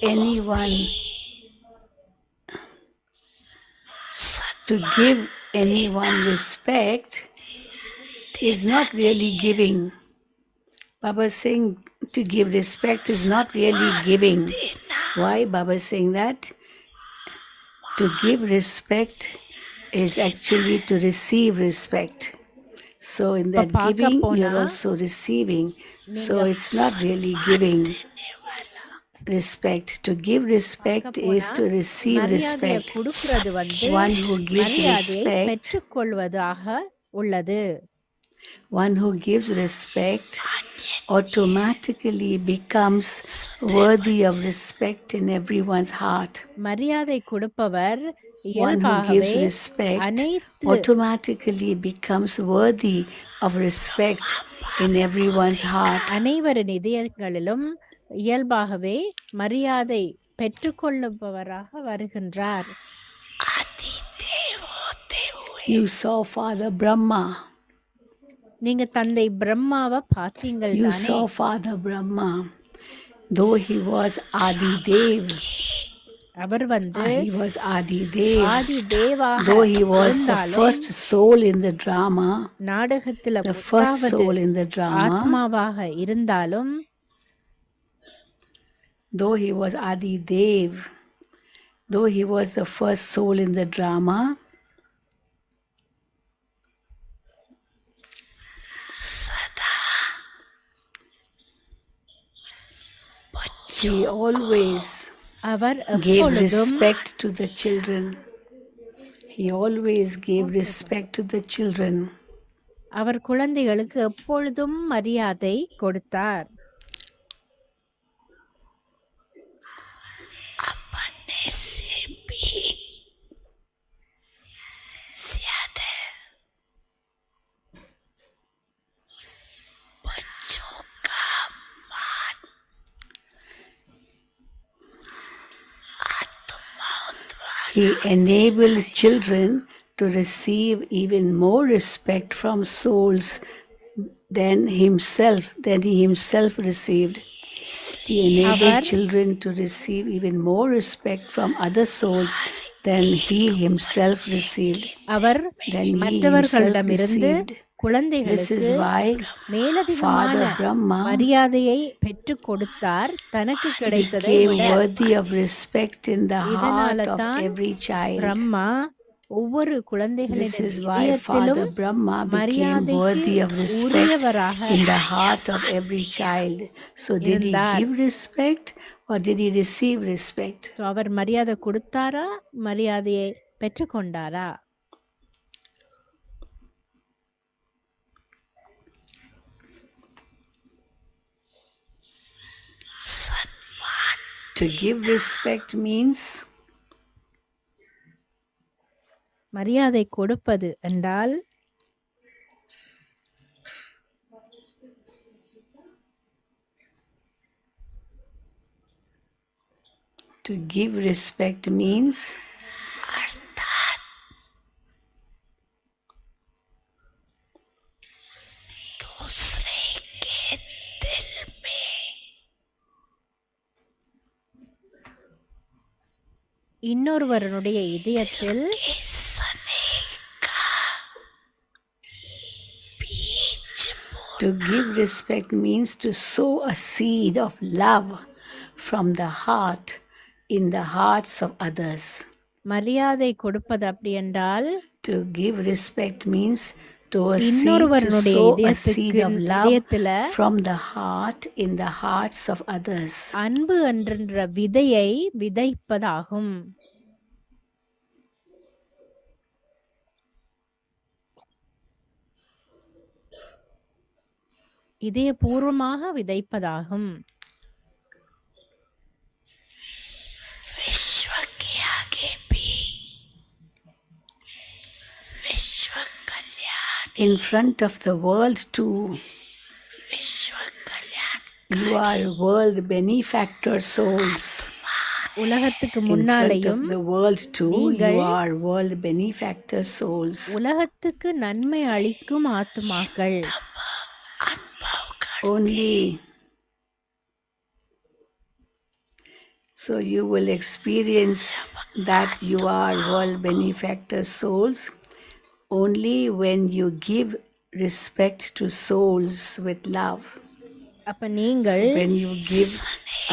anyone respect is not really giving. Baba is saying to give respect is not really giving. Why Baba is saying that? To give respect is actually to receive respect. So in that பார்க்க giving, போனா you're also receiving. So நீங்க it's not really giving respect. To give பார்க்க respect போனா is to receive மரியாதையை respect. கொடுக்கிறது வந்து One who gives மரியாதையை respect, பெற்றுக்கொள்வதாக உள்ளது. one who gives respect automatically becomes worthy of respect in everyone's heart. மரியாதை கொடுப்பவர் One who gives இயல்பாகவே respect அனைத்து automatically becomes worthy of respect in everyone's heart. அனைவரின் இதயங்களிலும் இயல்பாகவே மரியாதை பெற்றுக்கொள்ளுபவராக வருகின்றார். You saw Father Brahma. நீங்க தந்தை பிரம்மாவை பார்த்தீங்கள் You தானே? saw Father Brahma. Though he was Adi Dev, அவர் வந்து he was Adi Dev. Aadhi தேவாக Though he was the இருந்தாலும் first soul in the drama, நாடகத்துல the first முதலாவது soul in the drama, ஆத்மாவாக இருந்தாலும் though he was Adi Dev, though he was the first soul in the drama, he always our gave எப்பொழுதும் respect to the children. He always gave respect to the children. அவர் குழந்தைகளுக்கு எப்பொழுதும் மரியாதை கொடுத்தார். ऐसे भी ज्यादा बच्चों का मान He enabled children to receive even more respect from souls than he himself received. He enabled our children to receive even more respect from other souls than he himself received. Our Than he himself மற்றவர்களிடமிருந்து received. This குழந்தைகளுக்கு is why மேலதிகமான Father Brahma மரியாதையை பெற்றுக் கொடுத்தார், தனக்கு கிடைத்ததை became விட. worthy of respect in the இதனால heart of தான் every child. பிரம்மா ஒவ்வொரு This குழந்தைகளின் is why இதயத்திலும் Father Brahma became மரியாதைக்கு worthy of respect உரியவராக in the heart of every child. So did he இருந்தார். give respect or did he receive respect? So, அவர் மரியாதை கொடுத்தாரா, மரியாதையை பெற்றுக்கொண்டாரா? To give respect means மரியாதை கொடுப்பது என்றால் to give respect means இன்னொருவருடைய இதயத்தில் to give respect means to sow a seed of love from the heart in the hearts of others. மரியாதை கொடுப்பது அப்படி என்றால் To give respect means to இன்னொருவருடைய sow a seed இதயத்துக்கு of love இதயத்துல from the heart in the hearts of others. அன்பு என்ற விதையை விதைப்பதாகும். இதயபூர்வமாக விதைப்பதாகும். In front of the world too, you are world benefactor souls. உலகத்துக்கு In front முன்னாலேயும் of the world too, you நீங்கள் are world benefactor souls. உலகத்துக்கு நன்மை அளிக்கும் ஆத்துமாக்கள். Only so you will experience that you are world benefactor souls only when you give respect to souls with love. அப்ப நீங்கள் When you give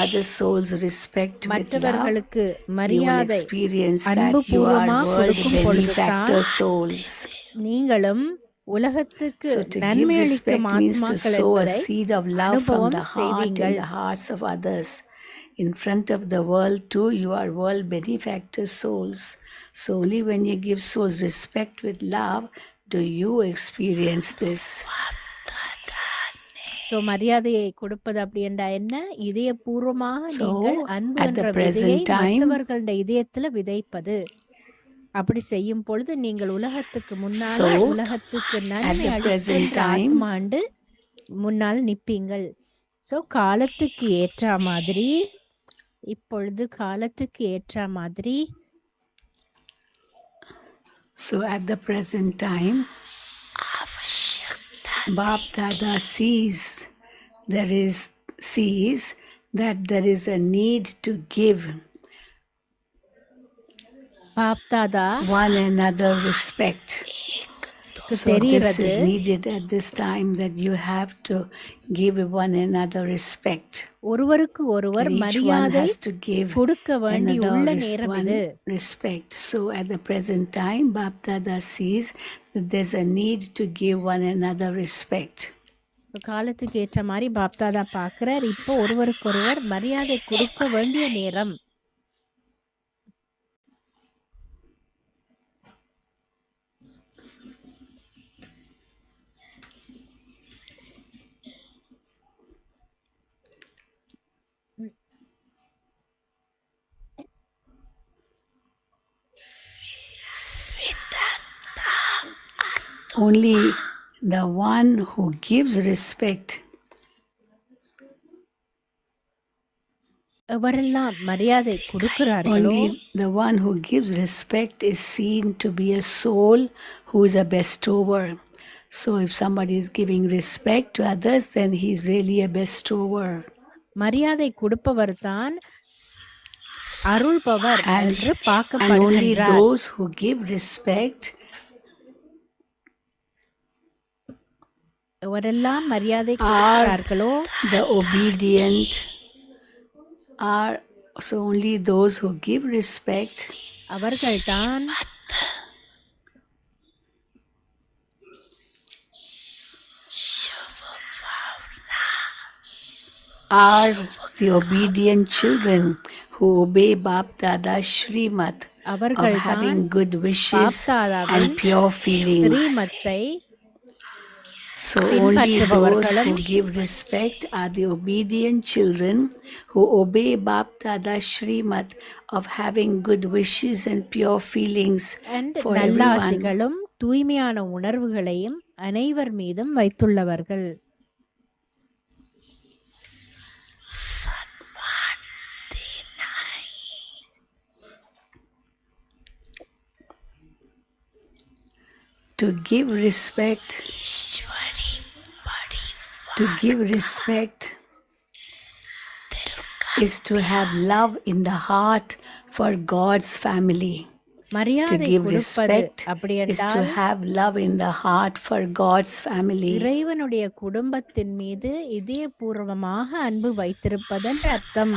other souls respect with love, மற்றவர்களுக்கு you will மரியாதை experience அன்பு that you are பூர்வமா world கொடுக்கும் பொழுதுதான் benefactor souls. நீங்களும் உலகத்துக்கு So to give நன்மை respect அளிக்கும் means to ஆத்மாக்கள் sow a என்பதை seed of love from அனுபவம் the heart செய்வீங்கள். in the hearts of others. In front of the world too, you are world benefactor souls. So only when you give souls respect with love do you experience this. So மரியாதையை கொடுப்பது அப்படி என்றா என்ன? இதயபூர்வமாக So நீங்கள் அன்பு at என்ற the விதையை present time, மற்றவர்களுடைய இதயத்துல விதைப்பது. அப்படி செய்யும் பொழுது நீங்கள் உலகத்துக்கு முன்னால So, உலகத்துக்கு at நன்மை the present அளிக்கின்ற time, ஆத்மாண்டு முன்னால் நிற்பீங்கள். சோ காலத்துக்கு ஏற்ற மாதிரி இப்பொழுது காலத்துக்கு ஏற்ற மாதிரி so at the present time, Bapdada sees that there is a need to give Bapdada one another respect. So this தெரிகிறது is needed at this time, that you have to give one another respect. ஒருவருக்கு ஒருவர் That each one மரியாதை has to give கொடுக்க வேண்டியுள்ள another நேரம் one இது. respect. So at the present time, Bapdada sees that there's a need to give one another respect. காலத்துக்கு ஏற்ற மாதிரி பாப்தாதா பாக்குறார். இப்போ ஒருவருக்கு ஒருவர் மரியாதை கொடுக்க வேண்டிய நேரம். only the one who gives respect, எவரெல்லாம் மரியாதை கொடுக்கிறார்களோ only the one who gives respect is seen to be a soul who is a bestower. So if somebody is giving respect to others, then he is really a bestower. மரியாதை கொடுப்பவர் தான் அருள்பவர் என்று And only பார்க்கப்படுகின்றார். those who give respect எவரெல்லாம் மரியாதை கொடுக்கிறார்களோ the obedient are, so only those who give respect அவர்கள்தான் are the obedient children who obey Bapdada Shrimat of அவர்கள்தான் having good wishes பாப்தாதாவின் and pure feelings. ஸ்ரீமத்தை So only those பின்பற்றுபவர்களும் who give respect are the obedient children who obey Bapdada Shrimat of having good wishes and pure feelings and for everyone. நல்லாசிகளும் தூய்மையான உணர்வுகளையும் அனைவர் மீதும் வைத்துள்ளவர்கள். To give respect is to have love in the heart for God's family. To மரியாதை give கொடுப்பது respect அப்படி is to என்றால் have love in the heart for God's family. இறைவனுடைய குடும்பத்தின் மீது இதயபூர்வமாக அன்பு வைத்திருப்பதன் அர்த்தம்.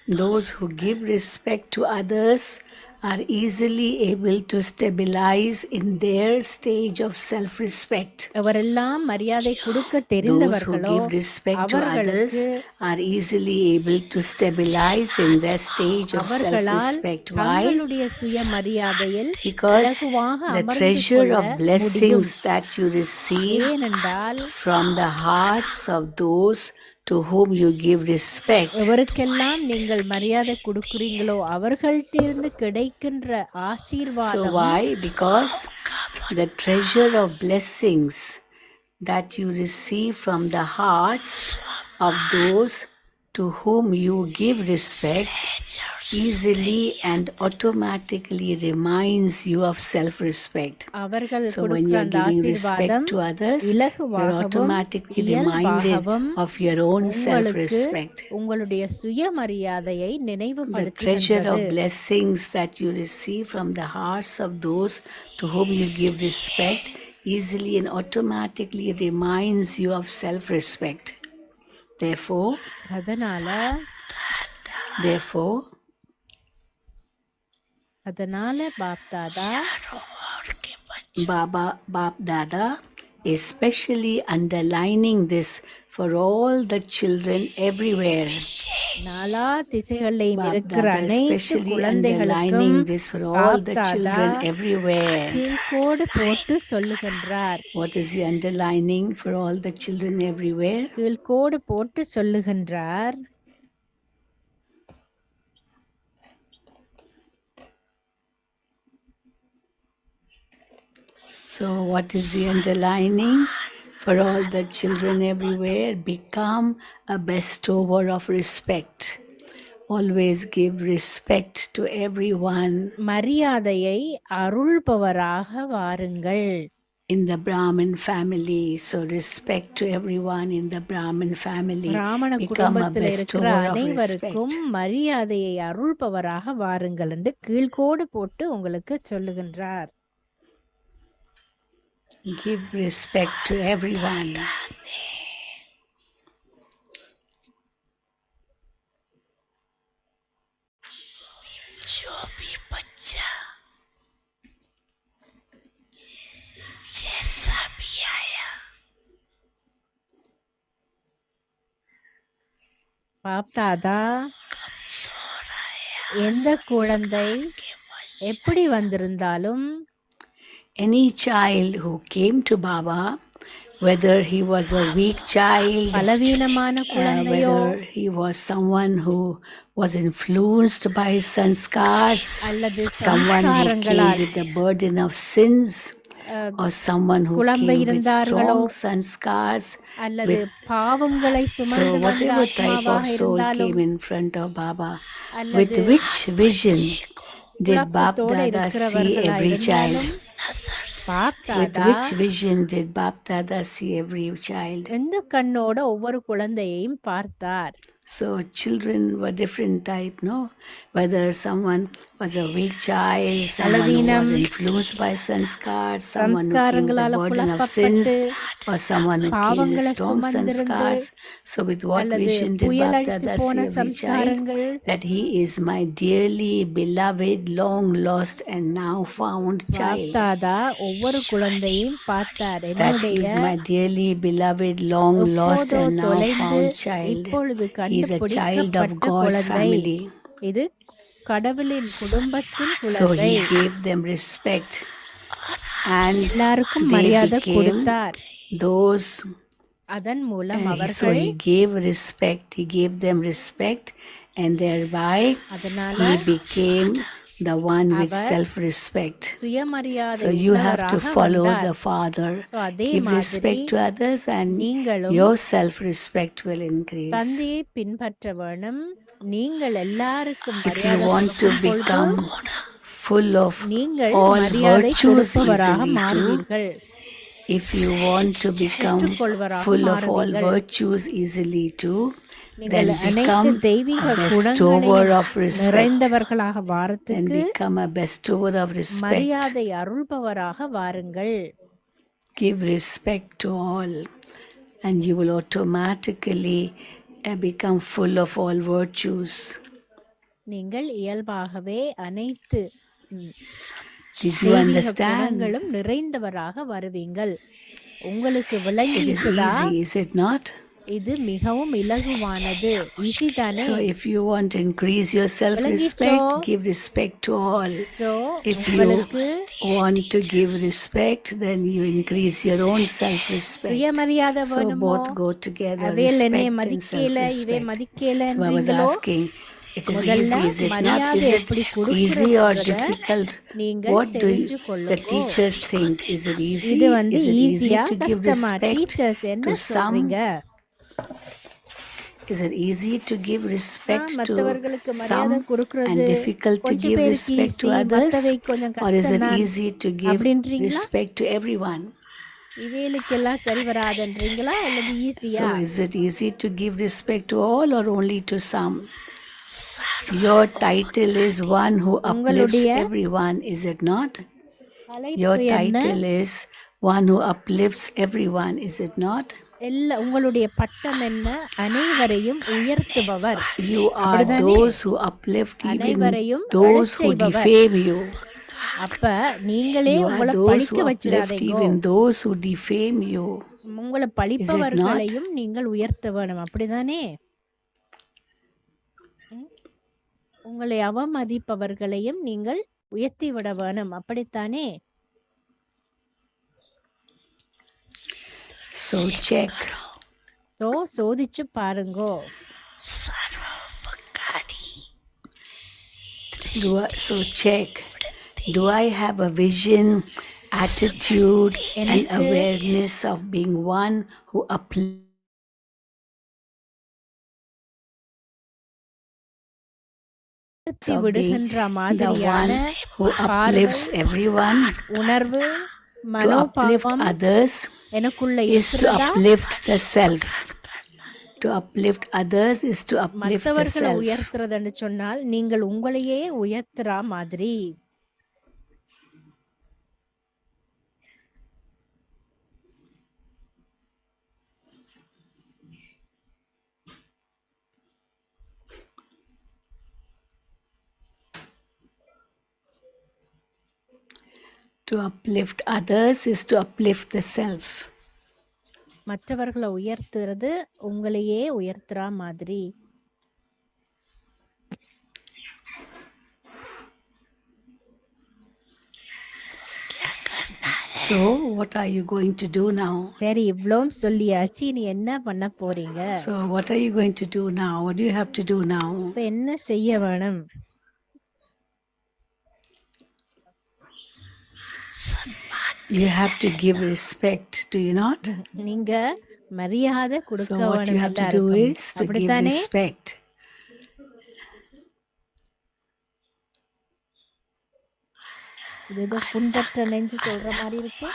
Those who give respect to others are easily able to stabilize in their stage of self-respect. எவரெல்லாம் மரியாதை கொடுக்க Those who தெரிந்தவர்களோ give respect to others அவர்களுக்கு are easily able to stabilize in their stage of அவர்களால் self-respect. Why? தங்களுடைய சுயமரியாதையில் Because இலகுவாக the அமர்ந்து treasure கொள்ள of முடியும். blessings that you receive ஏனென்றால் from the hearts of those to whom you give respect, எவருக்கெல்லாம் நீங்கள் மரியாதை கொடுக்கிறீங்களோ அவர்கள்ட்டிருந்து கிடைக்கின்ற so ஆசீர்வாதம் why? Because the treasure of blessings that you receive from the hearts of those to whom you give respect easily and automatically reminds you of self-respect. அவர்கள் So when கொடுக்கிற you're அந்த giving ஆசீர்வாதம் respect to others, you're இலகுவாகவும் automatically reminded இயல்பாகவும் of your own உங்களுக்கு self-respect. உங்களுடைய சுயமரியாதையை The treasure நினைவுபடுத்துகின்றது. of blessings that you receive from the hearts of those to whom you give respect easily and automatically reminds you of self-respect. Therefore, அதனால Bapdada is specially underlining this for all the children everywhere. நாலா திசைகளிலும் இருக்கிற Bapdada அனைத்து especially குழந்தைகளுக்கும் underlining this for all the Bapdada children everywhere. கீழ்கோடு போட்டு சொல்லுகின்றார். What is he underlining for all the children everywhere? கீழ்கோடு போட்டு சொல்லுகின்றார். So what is the underlining? For all the children everywhere, become a bestower of respect. Always give respect to everyone. மரியாதையை அருள்பவராக வாருங்கள். In the Brahmin family, so respect to everyone in the Brahmin family. பிராமண Become a குடும்பத்தில் இருக்கிற bestower of அனைவருக்கும் respect. மரியாதையை அருள்பவராக வாருங்கள் என்று கீழ்கோடு போட்டு உங்களுக்கு சொல்லுகின்றார். Give respect to everyone. Bapdada எந்த குழந்தை எப்படி வந்திருந்தாலும் Any child who came to Baba whether he was a weak child, பலவீனமான குழந்தையோ whether he was someone who was influenced by sanskars, அல்லது someone who came சம்ஸ்காரங்களால் with the burden of sins, or someone who குழம்ப came with இருந்தார்களோ strong sanskars, அல்லது with பாவங்களை so சுமந்து வந்த whatever type of ஆத்மாவாக soul இருந்தாலும் came in front of Baba, with அல்லது which vision did குழப்பத்தோடு Bapdada see இருக்கிறவர்களா every child? இருந்தாலும் With Bapdada which vision did Bapdada see every child? எந்த கண்ணோட ஒவ்வொரு குழந்தையையும் பார்த்தார். So children were different type, no? Whether someone was a weak child, someone who was influenced by sanskars, someone who came with the சம்ஸ்காரங்களால burden of sins, or someone who came with strong sanskars. So with what அல்லது vision did புயலடித்து Bapdada போன see every child? சம்ஸ்காரங்கள் That he is my dearly beloved, long lost and now found child. Bapdada ஒவ்வொரு குழந்தையும் பார்த்தார். That என்னுடைய is my dearly beloved, long lost எப்போதோ and now தொலைந்து found child. இப்பொழுது He is a child of கண்டுபிடிக்கப்பட்ட God's குழந்தை. family. இது கடவுளின் குடும்பத்தின் So குழந்தை. he gave them respect and எல்லாருக்கும் they மரியாதை became கொடுத்தார். those. அதன் மூலம் So அவர்கள் he gave respect, he gave them respect, and thereby அதனால he became the one with our self-respect. சுயமரியாதை So you have to உள்ளவராக follow வந்தார். the Father. So அதே Give மாதிரி respect to others and நீங்களும் your self-respect will increase. தந்தையை பின்பற்ற வேணும். நீங்கள் எல்லாருக்கும் If you மரியாதை want to கொடுக்கும் பொழுது become full of நீங்கள் all மரியாதை virtues கொடுப்பவராக easily too, மாறுவீர்கள். if you want to become பெற்றுக்கொள்வராக full of all மாறுவீர்கள். virtues easily too, then நீங்கள் அனைத்து become தெய்வீக a bestower குணங்களையும் of respect. நிறைந்தவர்களாக Then வாரத்துக்கு become a bestower of respect. மரியாதை அருள்பவராக வாருங்கள். Give respect to all, and you will automatically become full of all virtues. நீங்கள் இயல்பாகவே அனைத்து Did you தெய்வீக understand? குணங்களும் நிறைந்தவராக வருவீங்கள். உங்களுக்கு It is விளங்கிச்சதா? easy, is it not? இது மிகவும் இலகுவானது. ஈஸி தானே? So if you want to increase your self-respect, give respect to all. So If you உங்களுக்கு want to give respect, then you increase your own self-respect. சுயமரியாதை So வேணுமோ? both go together, அவையில் என்னை respect and மதிக்கல, இவை self-respect. மதிக்கல So I was என்றீங்களோ? asking, it is முதல்ல easy, is it not? மரியாதை Is எப்படி it easy or கொடுக்கிறதுன்றத difficult? நீங்கள் What do தெரிஞ்சு the கொள்ளுங்க. teachers think? Is it easy? இது வந்து Is it easy ஈஸியா to give கஷ்டமா? respect டீச்சர்ஸ் என்ன to some? சொல்றீங்க? Is it easy to give respect to மற்றவர்களுக்கு மரியாதை some and கொடுக்கிறது difficult to கொஞ்சம் give பேருக்கு respect to ஈஸி, others? மற்றவை கொஞ்சம் Or is கஷ்டம் it தான் easy to give அப்படின்றீங்களா? respect to everyone? இவைகளுக்கெல்லாம் சரி வராதுன்றீங்களா அல்லது ஈஸியா? So is it easy to give respect to all or only to some? Your title is one who uplifts உங்களுடைய everyone, is it not? Your அழைப்பு என்ன? title is one who uplifts everyone, is it not? உங்களுடைய பட்டம் என்ன? அனைவரையும் உயர்த்துபவர். You are அப்படிதானே? those who uplift even அனைவரையும் those who செய்பவர். defame you. அப்ப நீங்களே You are உங்களை those பழிக்க who uplift வச்சிடாதீங்க. even those who defame you. உங்களை பழிப்பவர்களையும் நீங்கள் உயர்த்த வேணும். அப்படிதானே? உங்களை அவமதிப்பவர்களையும் நீங்கள் உயர்த்தி விட வேணும். அப்படித்தானே? So check. சோதிச்சு பாருங்கோ. So check. Do I have a vision, attitude, and awareness of being one who uplifts விடுகின்ற the மாதிரியான one who uplifts everyone? உணர்வு, To uplift மனோபாவம் others எனக்குள்ள is to இருக்கிறதா? uplift the self. To uplift others is to uplift the மற்றவர்களை self. உயர்த்துறதுன்னு சொன்னால் நீங்கள் உங்களையே உயர்த்துற மாதிரி. To uplift others is to uplift the self. மற்றவர்களை உயர்த்துறது உங்களையே உயர்த்துற மாதிரி. So, what are you going to do now? சரி இவ்வளவும் சொல்லியாச்சு நீ என்ன பண்ண போறீங்க So, what are you going to do now? What do you have to do now? இப்ப என்ன செய்ய வேணும் You have to give respect, do you not? நீங்க மரியாதை So, கொடுக்க what you வேணும் have to do எல்லாருக்கும் is to give அப்படித்தானே respect. இது ஏதோ புண்பற்ற நெஞ்சு சொல்ற மாதிரி இருக்கு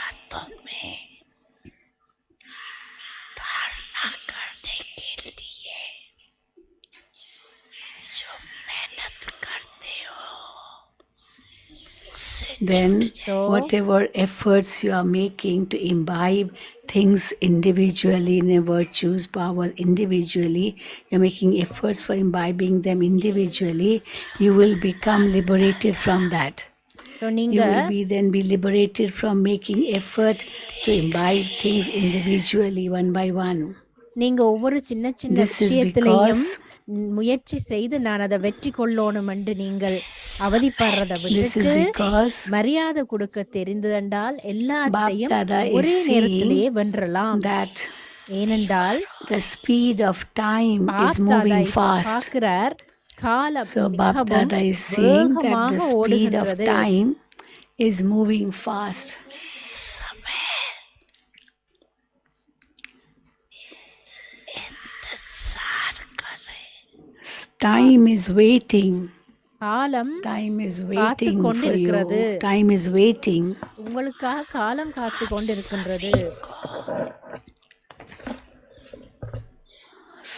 Then, So, whatever efforts you are making to imbibe things individually, in your virtues, powers individually, you're making efforts for imbibing them individually, you will become liberated from that. so You நீங்க will then be liberated from making effort to imbibe things individually, one by one. நீங்க ஒவ்வொரு சின்ன சின்ன This is விஷயத்திலையும் because முயற்சி செய்து நான் அதை வெற்றி கொள்ளணும் என்று நீங்கள் அவதிப்படுறதை this is விட்டுட்டு because மரியாதை கொடுக்க தெரிந்ததென்றால் எல்லாத்தையும் Bapdada is ஒரே saying நேரத்திலேயே வென்றலாம் that ஏனென்றால் the speed of time is Bapdada moving இப்ப fast. பார்க்கிறார் காலம் So மிகவும் Bapdada is saying that வேகமாக the speed of ஓடுகின்றது time is moving fast. Time is waiting. காலம் Time is காத்து waiting for கொண்டிருக்கிறது you. Time is waiting. உங்களுக்காக காலம் காத்து கொண்டிருக்கின்றது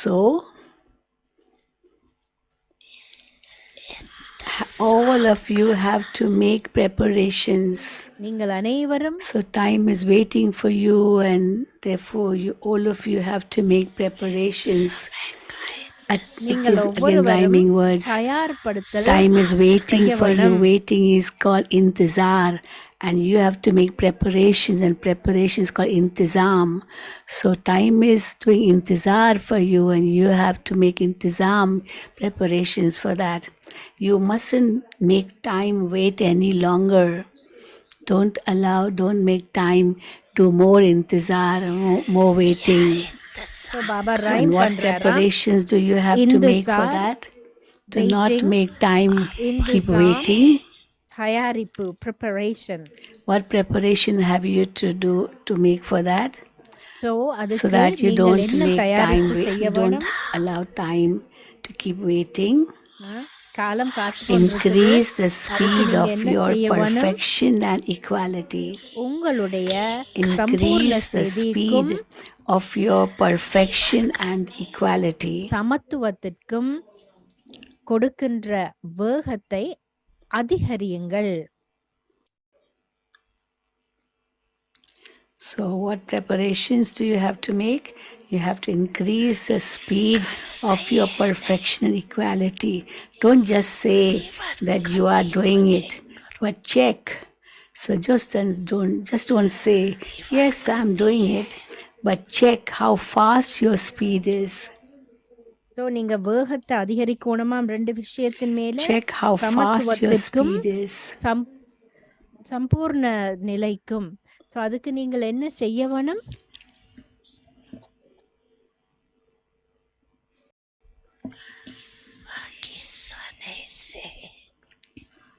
So, all of you have to make preparations. நீங்கள் அனைவரும் So, time is waiting for you, and therefore, all of you have to make preparations. It நீங்கள் is again ஒவ்வொருவரும் rhyming words. தயார்படுத்தல் Time is waiting செய்ய for you. வேணும் Waiting is called intizar, and you have to make preparations, and preparations called intizam. So time is doing intizar for you, and you have to make intizam preparations for that. You mustn't make time wait any longer. Don't make time do more intizar, more waiting. So Baba And rhyme what பண்றாராம் preparations do you have to make for இந்துசார் that? Do not waiting make time keep இந்துசாம் waiting. தயாரிப்பு preparation What preparation have you to do to make for that? so So அதுக்கு that you நீங்கள் don't என்ன make time, தயாரிப்பு you செய்ய don't வேணும் allow time to keep waiting. காலம் காத்து கொண்டிருக்குது Increase the அதுக்கு speed நீங்க of என்ன your செய்ய வேணும் perfection and equality. உங்களுடைய சம்பூர்ண Increase the ஸ்திதிக்கும் speed of your perfection and equality. சமத்துவத்திற்கும் கொடுக்கின்ற வேகத்தை அதிகரியுங்கள் So, what preparations do you have to make? You have to increase the speed of your perfection and equality. Don't just say that you are doing it, but check. So, don't say, yes, I'm doing it, but check how fast your speed is. So நீங்க வேகத்தை அதிகரிக்கணுமாம் ரெண்டு விஷயத்தின் மேல Check how fast your சமத்துவத்திற்கும் speed is. சம்பூர்ண நிலைக்கும் so அதுக்கு நீங்கள் என்ன செய்ய வேணும்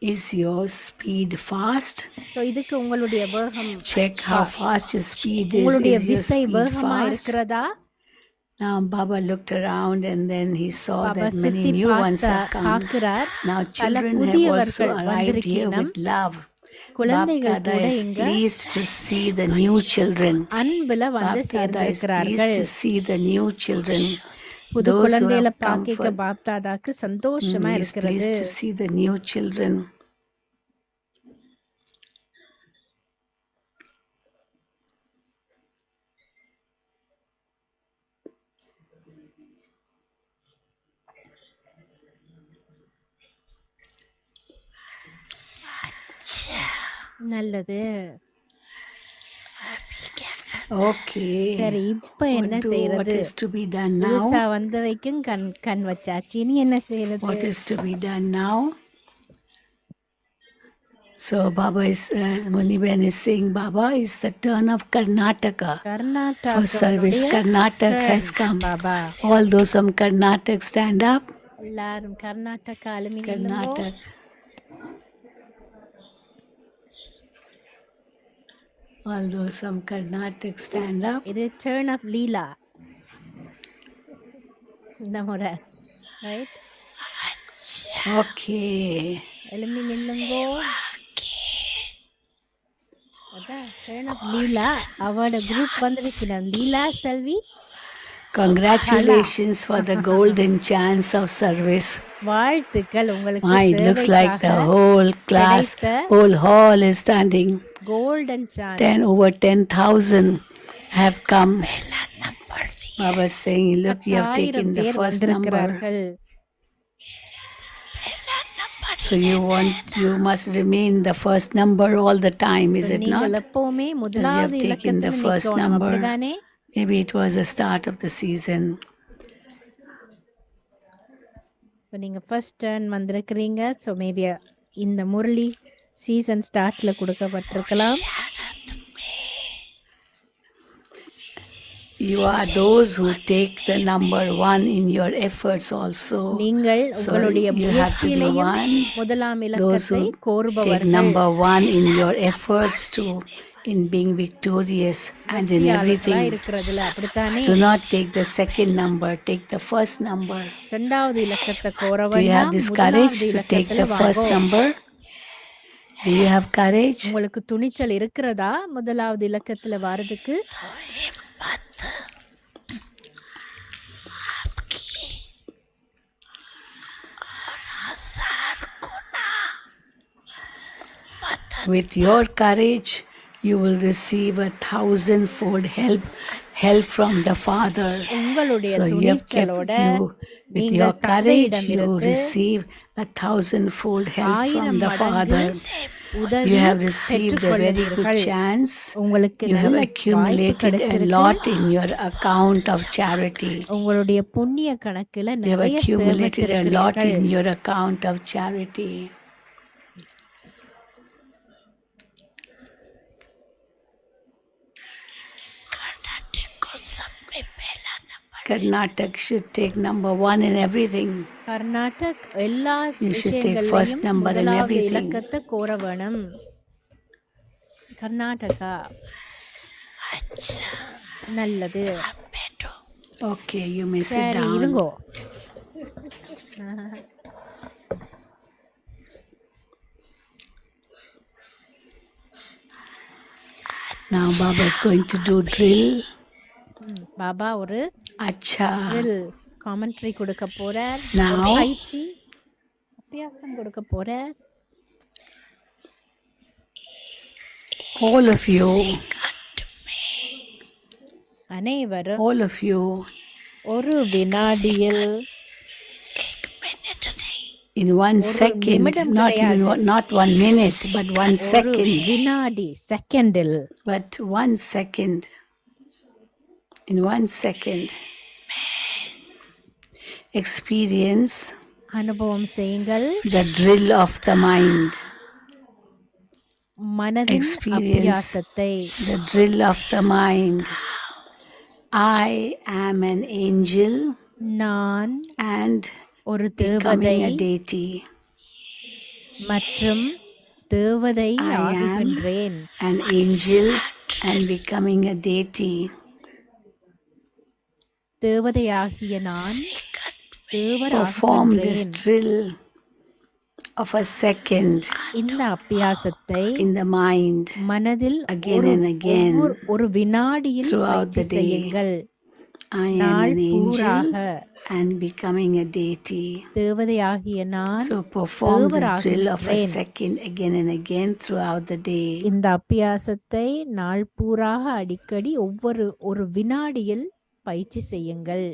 Is your speed fast? So இதுக்கு உங்களுடைய வேகம் Check how fast your speed is. உங்களுடைய Is your விசை speed வேகமா fast? இருக்கிறதா Now Baba looked around and then he saw Baba that many சுத்தி new ones have come. பார்க்கிறார் Now பல children have also புதியவர்கள் arrived here வந்திருக்கினம் with love. குழந்தைகள் Bapdada கூட is இங்க pleased to see the new children. அன்புல வந்து Bapdada is சேர்ந்திருக்கிறார்கள் pleased to see the new children. புது Those who குழந்தைகளை have come பார்க்க for பாப்தாதாக்கு சந்தோஷமா he is இருக்கிறது pleased to see the new children. நல்லது Okay. சரி இப்ப என்ன What செய்யறது is to be done now? புதுசா வந்த வைக்கும் கண் வச்சாச்சு இனி என்ன செய்யறது What is to be done now? So Baba is, Muniben is saying, Baba, is the turn of Karnataka for service. கர்நாடகாவுடைய Karnataka has turn, come. Baba. All those from Karnataka stand up. எல்லாரும் Karnataka அலுமி நில்லுங்கோ. Karnataka. All those from Karnataka stand up. இது turn of லீலா இந்த முறை, right? Okay. எலுமி நில்லுங்கோ. அதான் turn of லீலா. அவட group வந்துருச்சு. லீலா செல்வி, Congratulations for the golden chance of service. வாழ்த்துக்கள் உங்களுக்கு It looks like the சேவைக்காக whole class, கிடைத்த whole hall is standing. Golden chance. Over 10,000 have come. Baba is saying, look, you have 10,000 taken the பேர் first number. வந்திருக்கிறார்கள். So you must remain the first number all the time, is it not? நீங்கள் எப்பவுமே முதலாவது taken the இலக்கத்தில் first நிக்கணும், number. அப்படிதானே? Maybe it was the start of the season. இப்போ நீங்க ஃபர்ஸ்ட் டர்ன் வந்திருக்கிறீங்க. ஸோ மேபி இந்த முரளி சீசன் ஸ்டார்ட்ல கொடுக்கப்பட்டிருக்கலாம். You are those who take the number one in your efforts also. நீங்கள் உங்களுடைய முயற்சியிலையும் முதலாம் இலக்கத்தை கோருபவர்கள். Take number one in your efforts to in being victorious and in everything. இருக்கிறதுல அப்படித்தானே? Do not take the second number, take the first number. இரண்டாவது இலக்கத்தை Do கோரவனா you have this courage to take the first number? Do you have courage? உங்களுக்கு துணிச்சல் இருக்கிறதா முதலாவது இலக்கத்துல வரதுக்கு? With your courage, you will receive 1,000-fold help from the Father. உங்களுடைய So துணிச்சலோட with your courage, you receive 1,000-fold help from the Father. You have received a very good chance. You have accumulated a lot in your account of charity. உங்களுடைய புண்ணிய கணக்குல You have நிறைய accumulated a lot சேமித்திருக்கிறீர்கள். in your account of charity. Karnataka should take number one in everything. Carnatic எல்லா You should take first விஷயங்களையும் number in முதலாவது everything. இலக்கத்தை கோர வேணும். கர்நாடகா நல்லது. Okay, you may sit சரி, down. இருங்கோ. Now Baba is going to do drill. Baba ஒரு Acha. ட்ரில் காமெண்ட்ரி கொடுக்க போறார். Now. ஒரு பயிற்சி அபியாசம் கொடுக்க போறார். All of you, அனைவரும் all of you, ஒரு வினாடியில் in 1 second, நிமிடம் not கிடையாது. even not 1 minute, but 1 ஒரு second, வினாடி செகண்டில் but 1 second, in 1 second, experience அனுபவம் செய்யுங்கள். the drill of the mind. மனதின் Experience அபியாசத்தை. the drill of the mind. I am an angel நான் and ஒரு தேவதை becoming a deity. மற்றும் தேவதை I am ஆகுகின்றேன். an angel and becoming a deity. தேவதையாகிய நான் தேவர் Perform this ஆகுகின்றேன். drill of a second இந்த அபியாசத்தை in the mind மனதில் again and again ஒரு வினாடியில் throughout பயிற்சி the day. செய்யுங்கள். I am நாள் an angel பூராக and becoming a deity. தேவதையாகிய நான் So perform this drill of a தேவராகின்றேன். second again and again throughout the day. இந்த அபியாசத்தை நாள் பூராக அடிக்கடி ஒரு வினாடியில் பயிற்சி செய்யுங்கள்.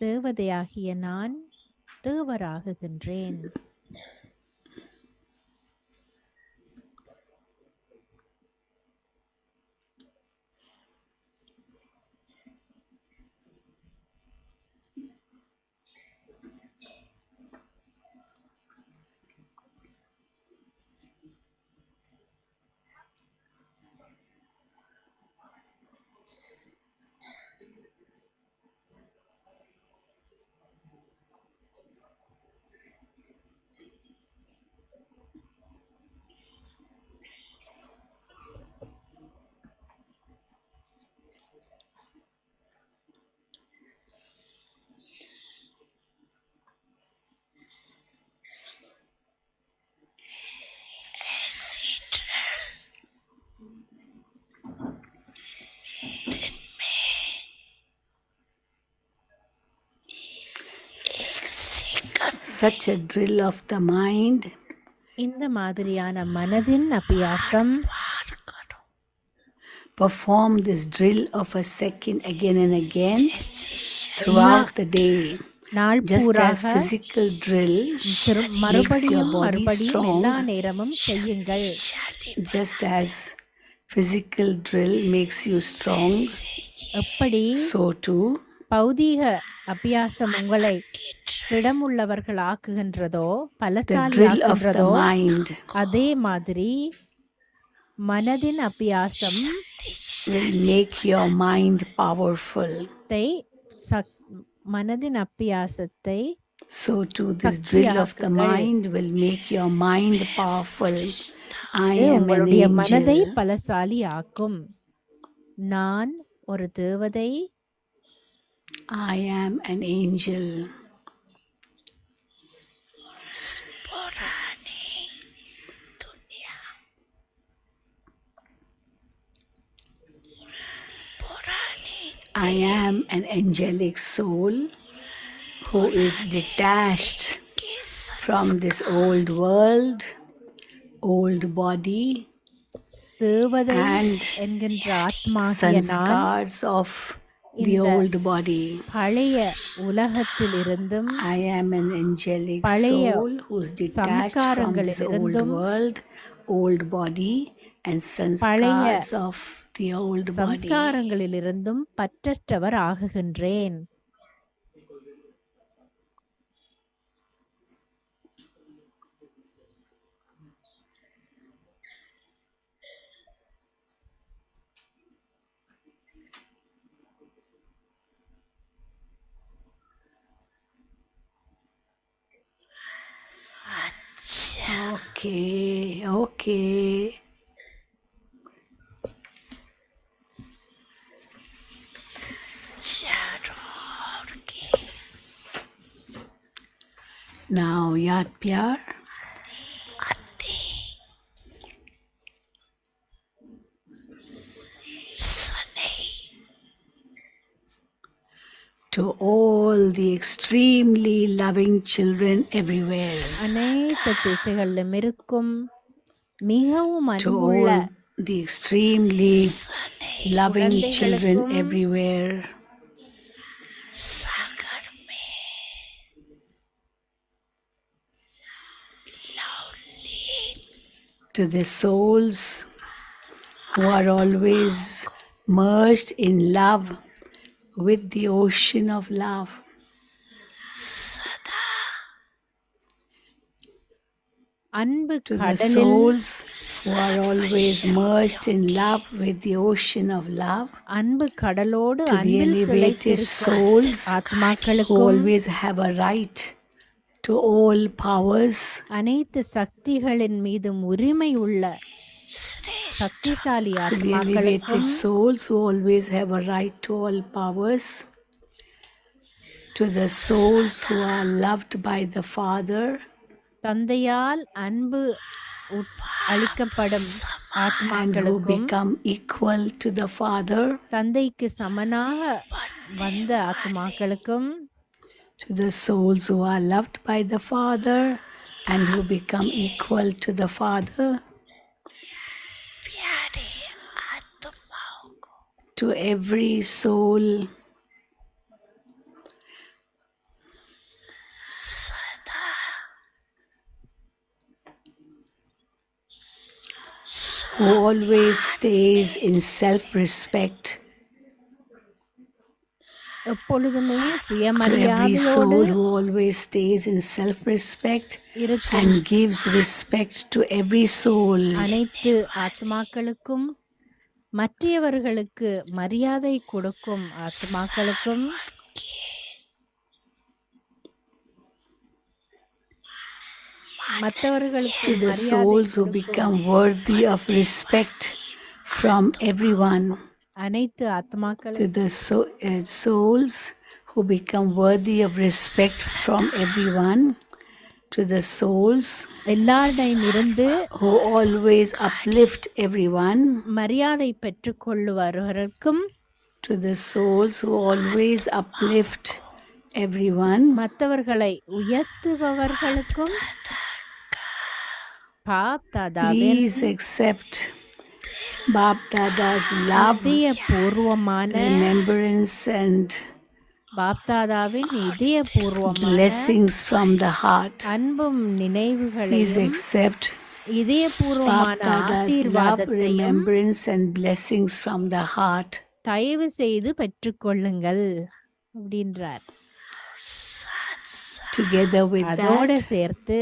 தேவதையாகிய நான் தேவராகுகின்றேன். such a drill of the mind, இந்த மாதிரியான மனதின் அபியாசம் perform this drill of a second again and again throughout the day. நாள் Just as பூராக physical drill makes your மறுபடியும் body மறுபடியும் எல்லா strong, நேரமும் செய்யுங்கள். just as physical drill makes you strong, எப்படி so too பௌதீக அபியாசம் உங்களை திடமுள்ளவர்கள் ஆக்குகின்றதோ பலசாலி drill of the ஆக்குகின்றதோ mind அதே மாதிரி மனதின் அபியாசம் will make your mind powerful. மனதின் அபியாசத்தை So too this drill of the mind will make your mind powerful. I am an உங்களுடைய மனதை angel. பலசாலி ஆக்கும். நான் ஒரு தேவதை. I am an angel. I am an angelic soul who is detached from this old world, old body, தேவதை and என்கின்ற ஆத்மாகிய நான் sanskars of the old body. பழைய உலகத்திலிருந்தும் I am an angelic பழைய soul who is detached from this old world, old body, and sanskars of the old body. சம்ஸ்காரங்களிலிருந்தும் பற்றற்றவர் ஆகுகின்றேன். Okay. Now, Yad Pyar. To all the extremely loving children everywhere. அனைத்து திசைகளிலும் இருக்கும் மிகவும் To அன்புள்ள all the extremely loving children everywhere. To the souls who are always merged in love with the ocean of love. அன்பு To the கடலில் souls who are always merged in love with the ocean of love. அன்பு கடலோடு To the Anbil elevated திளைத்திருக்கும் souls who ஆத்மாக்களுக்கும் always have a right to all powers. அனைத்து சக்திகளின் மீதும் உரிமை உள்ள சக்திசாலி To the ஆத்மாக்களுக்கும் elevated souls who always have a right to all powers. To the souls who are loved by the Father. தந்தையால் அன்பு அளிக்கப்படும் And who ஆத்மாக்களுக்கும் become equal to the Father. தந்தைக்கு சமனாக வந்த ஆத்மாக்களுக்கும் To the souls who are loved by the Father and who become equal to the Father. To every soul who always stays in self-respect. எப்பொழுதுமே To every சுயமரியாதையோடு soul who always stays in self-respect இருக்கும் and gives respect to every soul. அனைத்து ஆத்மாக்களுக்கும் மற்றவர்களுக்கு மரியாதை கொடுக்கும் ஆத்மாக்களுக்கும் மற்றவர்களுக்கு To the மரியாதை souls who கொடுக்கும் become worthy of respect from everyone. அனைத்து To ஆத்மாக்களுக்கும் the souls who become worthy of respect from everyone. To the souls எல்லாரிடம் இருந்து who always uplift everyone. மரியாதை பெற்றுக்கொள்ளுவர்களுக்கும் To the souls who always uplift everyone. மற்றவர்களை உயர்த்துபவர்களுக்கும் பாப்தாதாவின் Please accept Bapdada's love, இதயபூர்வமான remembrance, and பாப்தாதாவின் இதயபூர்வமான blessings from the heart. அன்பும் Please நினைவுகளையும் accept இதயபூர்வமான Bapdada's love, ஆசீர்வாதத்தையும் remembrance, and blessings from the heart. தயவு செய்து பெற்றுக்கொள்ளுங்கள் அப்படின்றார். Together with அதோட that, சேர்த்து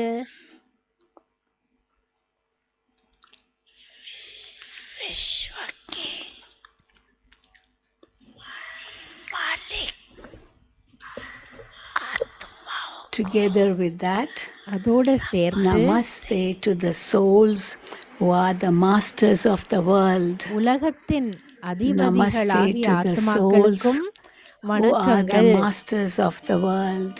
together with that, அதோட சேர்த்து namaste to the souls who are the masters of the world. உலகத்தின் அதிபதிகளாகிய Namaste to the ஆத்மாக்களுக்கும் who are the வணக்கங்கள். masters of the world.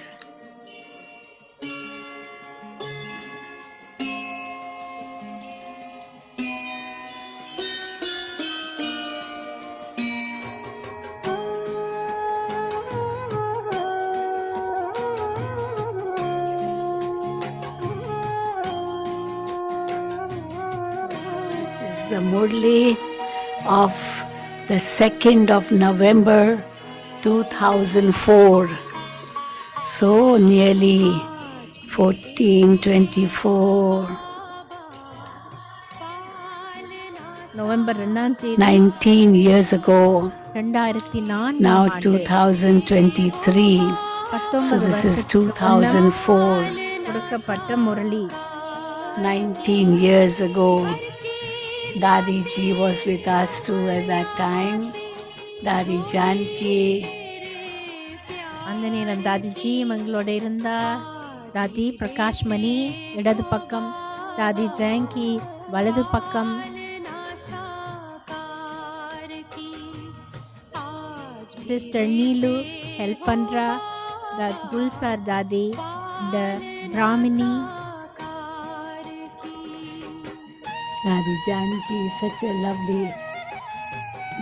This is the Murli of the 2nd of November 2004. So nearly 1424, November 2ஆம் தேதி 19 years ago. 2004 Now ஆண்டு 2023. So 19 this is வருஷத்துக்கு முன்னம் 2004. கொடுக்கப்பட்ட Murali. 19 years ago. Dadi ji was with us too at that time. Dadi Janki, அந்த நேரம் தாதிஜி எங்களோட இருந்தா. தாதி பிரகாஷ்மணி இடது பக்கம், தாதி ஜாங்கி வலது பக்கம். சிஸ்டர் நீலு ஹெல்ப் பண்றா. குல்சார் தாதி, த Brahminy. Dadi Janki is such a lovely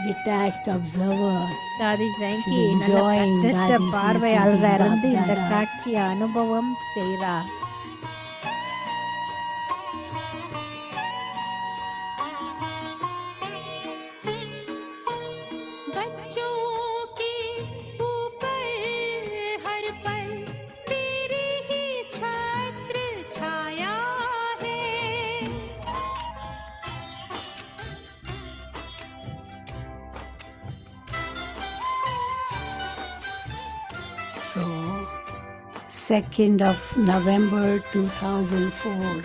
detached observer. தாதி ஜாங்கி She's நல்ல enjoying பற்றற்ற Dadi ji பார்வையாளராக feeding இருந்து இந்த Bapdada. காட்சியை அனுபவம் செய்றா. So 2nd of November 2004.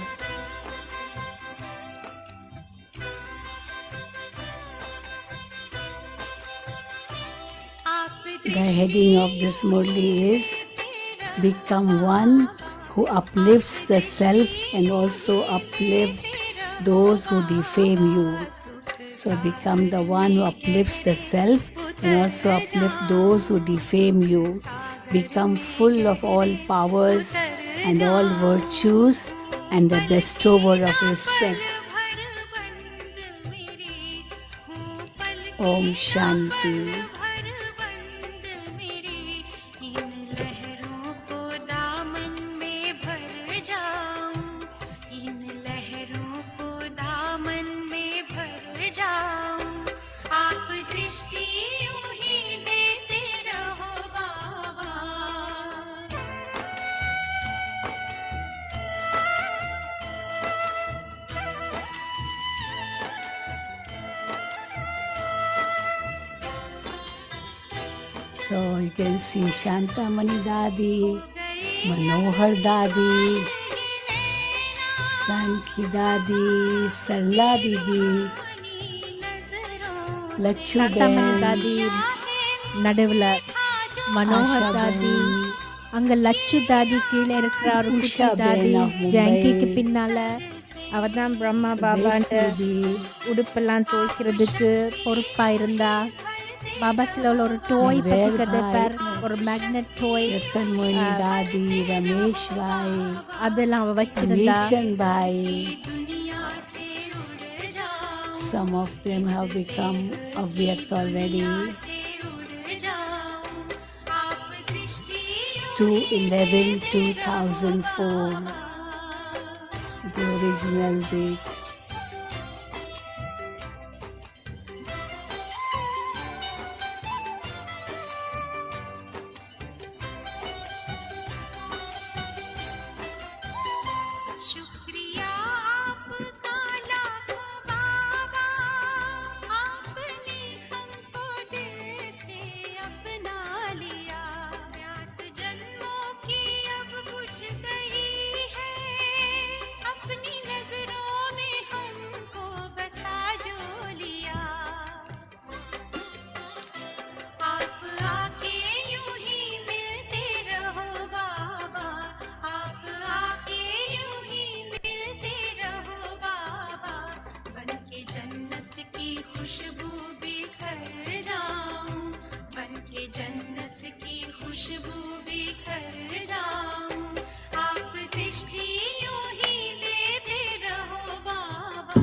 The heading of this Murli is Become One who uplifts the self and also uplift those who defame you. So become the one who uplifts the self and also uplift those who defame you. Become full of all powers and all virtues and the bestower of respect. Om Shanti. So you can see Shantamani Dadi, Manohar Dadi, Danki Dadi, Sarla Didi, Lachu சாத்தாமணி Ben, தாதி நடுவுல, Manohar Asha தாதி, Ben, அங்க லட்சு தாதி கீழே இருக்கிறாரு. குட்டி Usha தாதி Ben of Mumbai, ஜாங்கிக்கு பின்னால. அவதான் பிரம்மா பாபாண்ட Didi, உடுப்பெல்லாம் துவைக்கிறதுக்கு பொறுப்பா இருந்தா. பாபா சில ஒரு டோய் பத்தி Navel கதைப்பார், Bhai, ஒரு மேக்னெட் டோய். Ratan Moni Dadi, Ramesh Bhai, அதெல்லாம் அவ வச்சிருந்தா. Ameekshan Bhai. Some of them have become Avyakt already. 2/11/2004, the original date. शुक्रिया आपका लाखों बाबा, आपने हमको दिल से अपना लिया। प्यास जन्मों की अब बुझ गई है, अपनी नजरों में हमको बसा जो लिया। आप आके यूं ही मिलते रहो बाबा, आप आके यूं ही मिलते रहो बाबा। बनके जन्नत की खुशबू बिखर जाऊं, बनके जन्नत की खुशबू बिखर जाऊं। आप दृष्टि यूं ही देते रहो बाबा।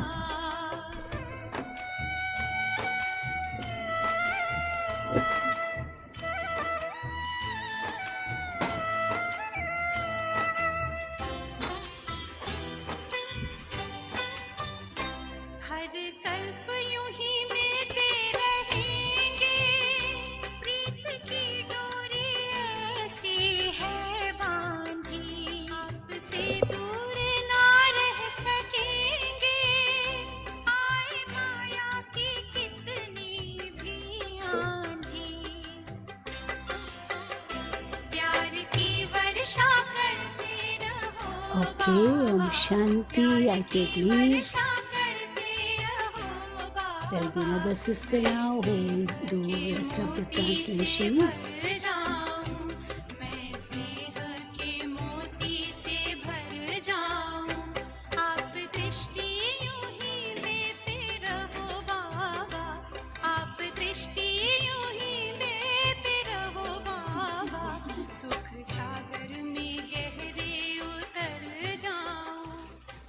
हर कल्प यूं ही मिलते रहेंगे, प्रीत की डोरी ऐसी है बांधी। आपसे दूर ना रह सकेंगे, आए माया की कितनी भी आंधी। प्यार की वर्षा करते रहो Okay, Om Shanti. I take leave. वर्षा करते रहो बाबा। There'll be another sister now who will do rest of the translation. भर जाऊं, मैं स्नेह के मोती से भर जाऊं। आप दृष्टि यूं ही देते रहो बाबा, आप दृष्टि यूं ही देते रहो बाबा। सुख सागर में गहरे उतर जाऊं,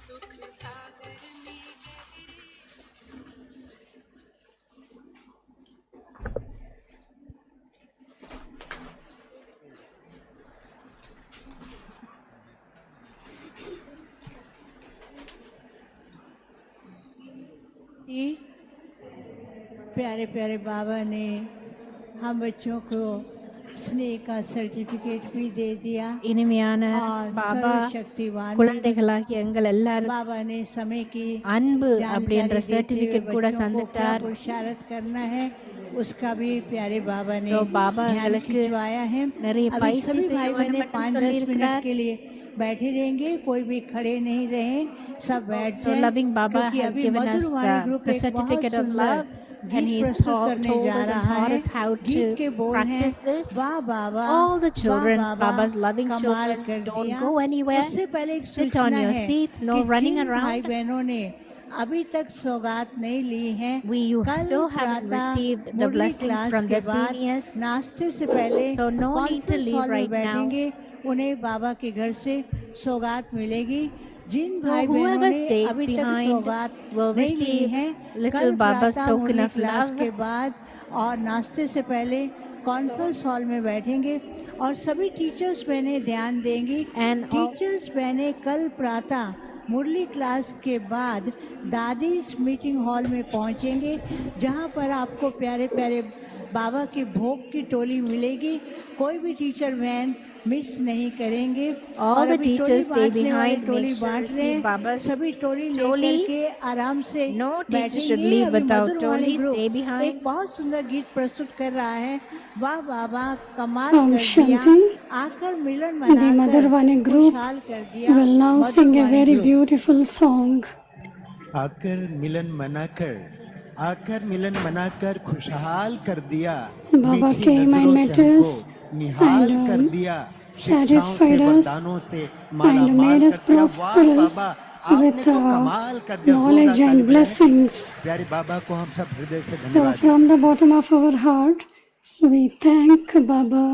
सुख सागर में गहरे। जी, प्यारे प्यारे बाबा ने हम बच्चों को स्नेह का सर्टिफिकेट भी दे दिया இனிமையான और பாபா सर्वशक्तिवान குழந்தைகளாகி எங்கள் எல்லாரும் बाबा ने समय की அன்பு அப்படின்ற जानकारी देते हुए சர்டிபிகேட் கூட बच्चों को क्या தந்துட்டார். पुरुषार्थ करना है उसका भी प्यारे बाबा ने So, बाबा ध्यान எங்களுக்கு खिंचवाया है। நிறைய अभी பயிற்சி सभी செய்ய भाई வேண்டும் बहने என்று 5-10 சொல்லியிருக்கிறார். मिनट के लिए बैठे रहेंगे, कोई भी खड़े नहीं रहे, सब बैठ So जाएं, loving Baba क्योंकि has अभी given us Madhur Vani group the एक बहुत certificate of सुंदर love, and गीत he has प्रस्तुत करने told जा us and रहा taught है। us how गीत to के बोल हैं, practice this. वाह बाबा, All the वाह children, बाबा, Baba's loving कमाल children, कर don't दिया। go anywhere. उससे पहले एक Sit on सूचना your है seats, no कि running जिन भाई around. बहनों ने अभी तक सौगात नहीं ली है, You कल still haven't प्रातः received the Murli blessings class from के the बाद seniors. नाश्ते से पहले So no need to conference leave hall में right now. बैठेंगे, उन्हें बाबा के घर से सौगात मिलेगी। जिन So भाई बहनों whoever ने stays अभी तक behind सौगात will नहीं ली receive है, little कल Baba's प्रातः token Murli of class love. के बाद और नाश्ते से पहले कॉन्फ्रेंस हॉल में बैठेंगे और सभी टीचर्स बहनें ध्यान देंगी। And all- टीचर्स बहनें कल प्रातः मुरली क्लास के बाद दादीज मीटिंग हॉल में पहुंचेंगे, जहां पर आपको प्यारे प्यारे बाबा की भोग की टोली मिलेगी। कोई भी टीचर बहन मिस नहीं करेंगे। All और the अभी टोली teachers stay बांटने वाले behind, टोली make sure बांट receive रहे हैं, Baba's सभी टोली टोली। लेकर के आराम से No teacher should बैठेंगे। leave अभी without मधुर वाणी टोली, ग्रुप stay behind. एक बहुत सुंदर गीत प्रस्तुत कर रहा है, वाह बाबा कमाल Om कर दिया, Shanti. आकर मिलन The मनाकर Madhurvani group खुशहाल कर दिया। will now sing a मधुरवाणी very group. beautiful song. आकर मिलन मनाकर खुशहाल कर दिया। Baba मीठी came and नजरों met से हमको us निहाल and, कर दिया। satisfied शिक्षाओं से us वरदानों से माला and माल made us कर दिया। वाह prosperous बाबा, आपने with तो कमाल कर दिया। knowledge जोरदार and ताली बजाएं। blessings. प्यारे बाबा को हम सब हृदय से So धन्यवाद from the bottom of our heart, we thank Baba.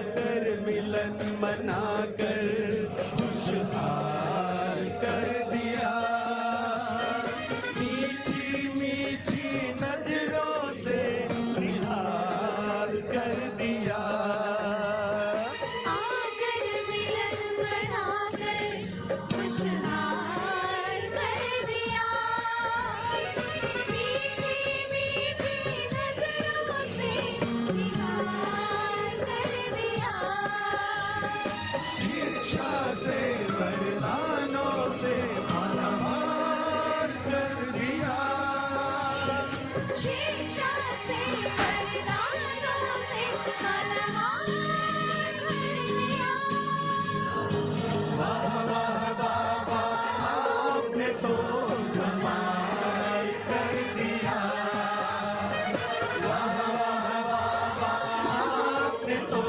आकर मिलन मनाकर खुशहाल कर दिया। मीठी मीठी नजरों से निहाल कर दिया। आकर मिलन मनाकर खुशहाल कर दिया। मीठी मीठी नजरों से निहाल कर दिया। शिक्षा से वरदानों से मालामाल कर दिया। शिक्षा से वरदानों से मालामाल कर दिया। वाह वाह बाबा आपने तो कमाल कर दिया। वाह वाह बाबा आपने तो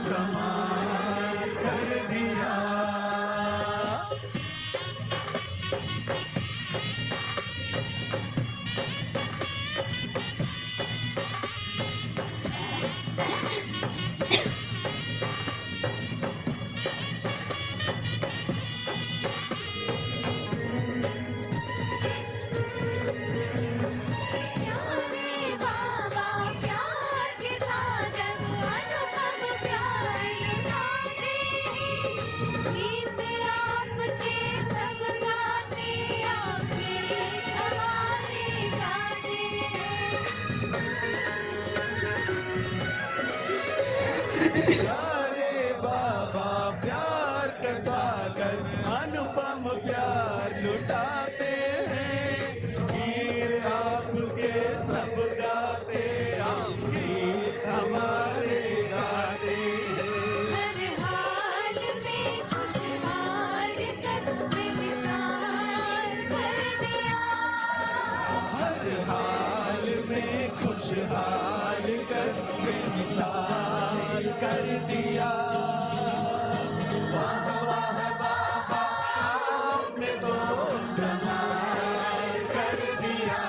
कमाल कर दिया। प्यारे बाबा प्यार के सागर अनुपम प्यार लुटाते हैं। गीत आपके सब गाते आपके हमारे गाते हैं। प्यारे बाबा प्यार का सागर अनुपम प्यार लुटाते हैं। गीत आपके सब गाते आप गीत हमारे गाते हैं। हर हाल में खुशहाल कर बेमिसाल कर दिया। हर हाल में खुशहाल कर बेमिसाल कर दिया। वाह वाह बाबा आपने तो कमाल कर दिया।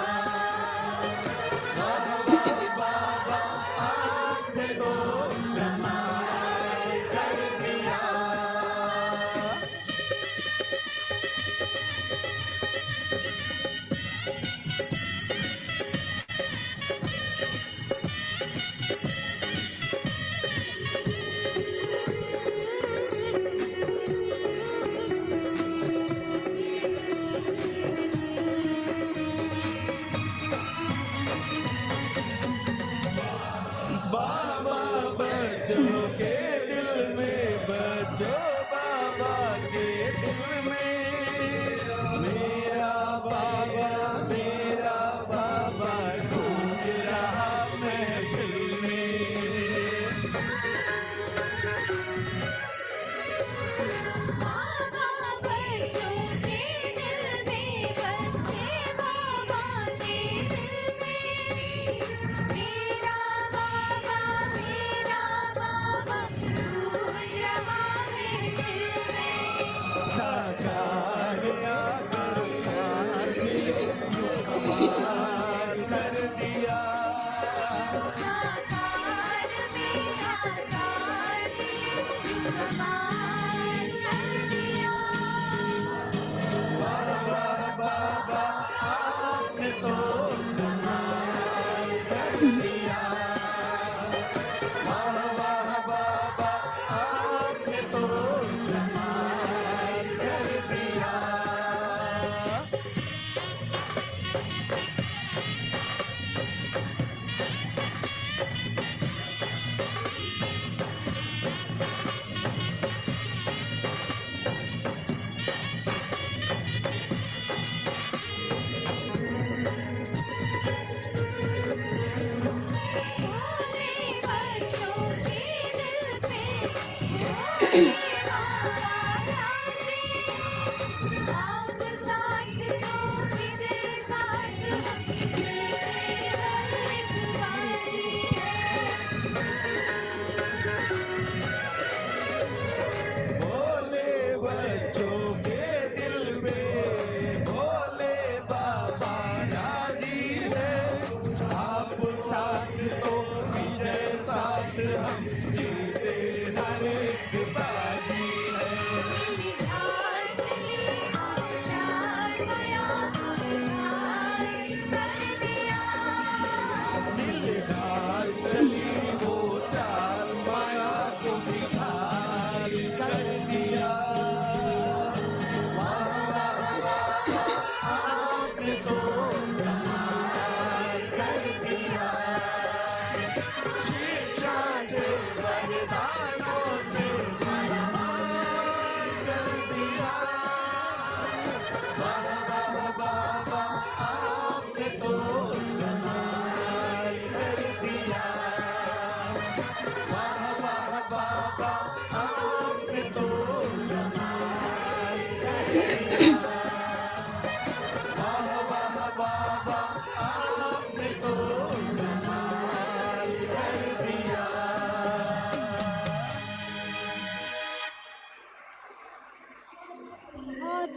वाह वाह बाबा आपने तो कमाल कर दिया। बाबा बच्चों के दिल में बच्चों बाबा के दिल में। मेरा बाबा गूंज रहा महफिल में। बाबा बच्चों के दिल में बच्चे बाबा के दिल में। मेरा बाबा गूंज रहा है दिल में। साकार आकर कमाल कर दिया। साकार में आकार कमाल कर दिया। वाह वाह बाबा आपने तो कमाल कर दिया। वाह वाह बाबा आपने तो कमाल कर दिया।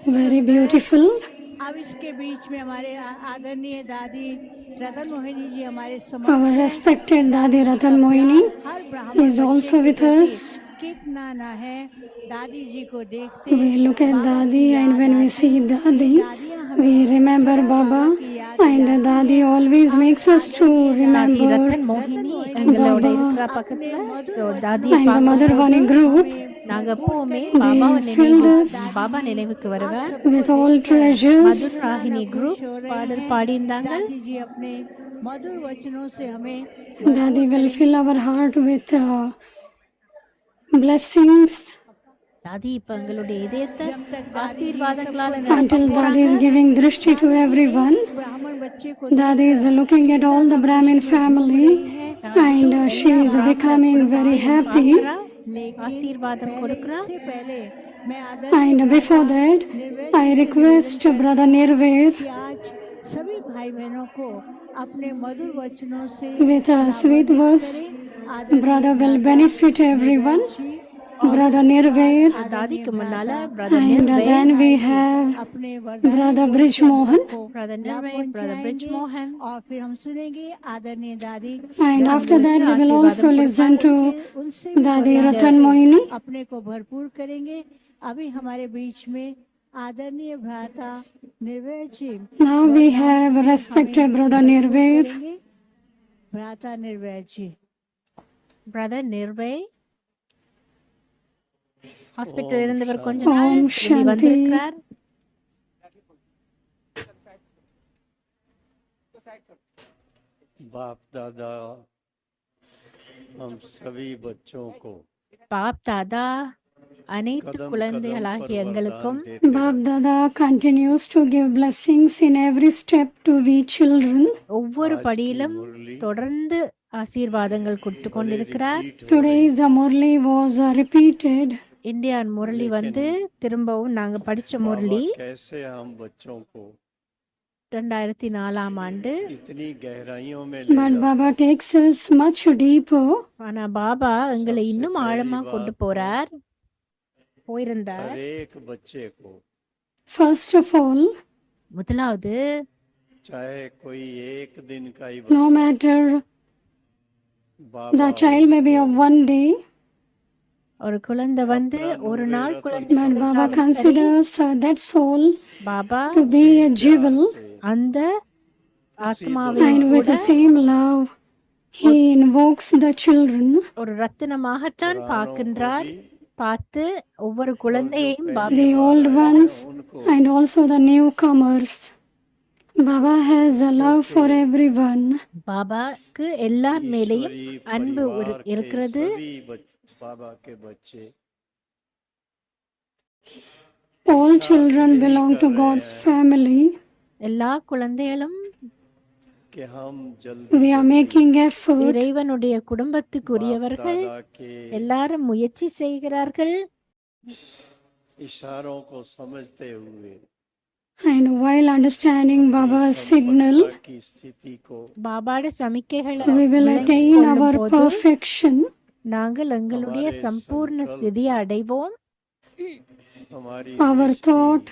very beautiful. अब इसके बीच में हमारे आदरणीय दादी रतन मोहिनी जी हमारे Our समक्ष हैं। respected Dadi दादी जी Ratan का Mohini प्यार हर ब्राह्मण is बच्चे also के with प्रति us. कितना ना है। दादी जी को देखते We look at बाबा की Dadi, and याद when we आती। see ये Dadi, दादियाँ we हमें remember सदा बाबा Baba, की याद and दिलाती Dadi हैं। always अब makes us to आदरणीय தாதி remember ரத்தன் रतन மோகினி मोहिनी எங்களோட जी இருக்கிற Baba பக்கத்துல अपने मधुर தாதிய वचनों and the से Mother Vani பார்க்கும்போது group. हमें நாங்க भरपूर எப்பவுமே करें। பாபாவை They filled நினைவு us பாபா दादी जी நினைவுக்கு आप வருவார் सबको with all देखकर treasures. மதுர் कितना ராகினி न खुश குரூப் हो रहे பாடல் हैं। பாடியிருந்தாங்க दादी जी अपने मधुर वचनों से हमें Dadi भरपूर will करेंगी। fill our heart with blessings தாதி இப்ப எங்களுடைய இதயத்தை जब तक दादी जी ஆசீர்வாதங்களால सबको நிரப்ப until देखती Dadi போறாங்க is giving drishti to दादी जी everyone. एक ब्राह्मण बच्चे को Dadi is देखकर looking at कितना all the न Brahmin खुशी में झूम family, रही हैं। தாதி and she எல்லா is பிராமண becoming very குடும்பத்தையும் happy. பார்க்கிறா लेकिन ஆசீர்வாதம் पहले கொடுக்கிறா इससे पहले मैं आदरणीय And before भ्राता that, निर्वैर I जी से निवेदन request Brother करती हूँ Nirvair कि आज सभी भाई बहनों को अपने मधुर वचनों से with a sweet लाभान्वित verse. करें। आदरणीय Brother will भ्राता benefit निर्वैर everyone. जी Brother और उसके बाद Nirvair, आदरणीय தாதிக்கு முன்னால भ्राता பிரதர் and நிர்வே then we भाई have अपने वरदानी Brother बोल Brij से हम Mohan. सबको பிரதர் लाभ நிர்வே பிரதர் பிரிஜ் पहुंचाएंगे மோகன் और फिर हम सुनेंगे आदरणीय दादी And रतन after that, உங்களுக்கு we will ஆசீர்வாதம் also listen கொடுப்பார் to उनसे भी Dadi वरदानों Ratan से Mohini. अपने को भरपूर करेंगे। अभी हमारे बीच में आदरणीय भ्राता निर्वैर जी Now we वरदानों have से respected हमें Brother भरपूर Nirvair. करेंगे। भ्राता निर्वैर जी பிரதர் நிர்வே ஹாஸ்பிட்டல் இருந்தவர் கொஞ்ச நாள் Om திரும்பி Shanti. வந்திருக்கிறார் बाप दादा हम सभी बच्चों को பாப் தாதா அனைத்து कदम कदम पर குழந்தைகளாகிய वरदान எங்களுக்கும் देते रहो। Bapdada continues to give blessings in every step to we children. ஒவ்வொரு आज की படியிலும் मुरली தொடர்ந்து ஆசீர்வாதங்கள் கொடுத்து भले கொண்டிருக்கிறார் रिपीट हो Today रही the Murli was repeated. இந்தியான் Murali வந்து திரும்பவும் நாங்க படிச்ச बाबा முரளி कैसे हम बच्चों को 2004 ஆண்டு इतनी गहराइयों में ले But जाता Baba है। takes us much deeper. ஆனா பாபா எங்களை सबसे இன்னும் पहली ஆழமா बात கொண்டு तो போறார் போயிருந்தார் हर एक बच्चे को First of all, முதலாவது चाहे कोई एक दिन का ही no बच्चा matter Baba the child may be of उसको one day, ஒரு குழந்தை வந்து अपना ஒரு நாள் निर्वैर குழந்தை but Baba என்றாலும் சரி considers that soul Baba to be a प्यार jewel, से அந்த ஆத்மாவையும் and with கூட the same love, he invokes the children. ஒரு ரத்தினமாகத்தான் पुरानों को பார்க்கின்றார் भी பார்த்து ஒவ்வொரு और जो குழந்தையையும் पहली பாபா The बार old आए हैं ones उनको and also the newcomers. Baba has a love for everyone. பாபாக்கு எல்லார் மேலேயும் ईश्वरी அன்பு परिवार के இருக்கிறது सभी बाबा के बच्चे All children यही belong कर to रहे God's हैं family. எல்லா குழந்தைகளும் कि हम जल्दी We are जल्दी making effort. இறைவனுடைய बाप குடும்பத்துக்குரியவர்கள் दादा के எல்லாரும் முயற்சி செய்கிறார்கள் इशारों को समझते हुए And while understanding Baba's signal, संपन्नता की स्थिति को பாபாட சமிக்கைகளை we will விளங்கிக் attain கொள்ளும் our போது perfection. நாங்கள் எங்களுடைய हमारे சம்பூர்ண संकल्प ஸ்திதியை அடைவோம் हमारी Our दृष्टि, thought,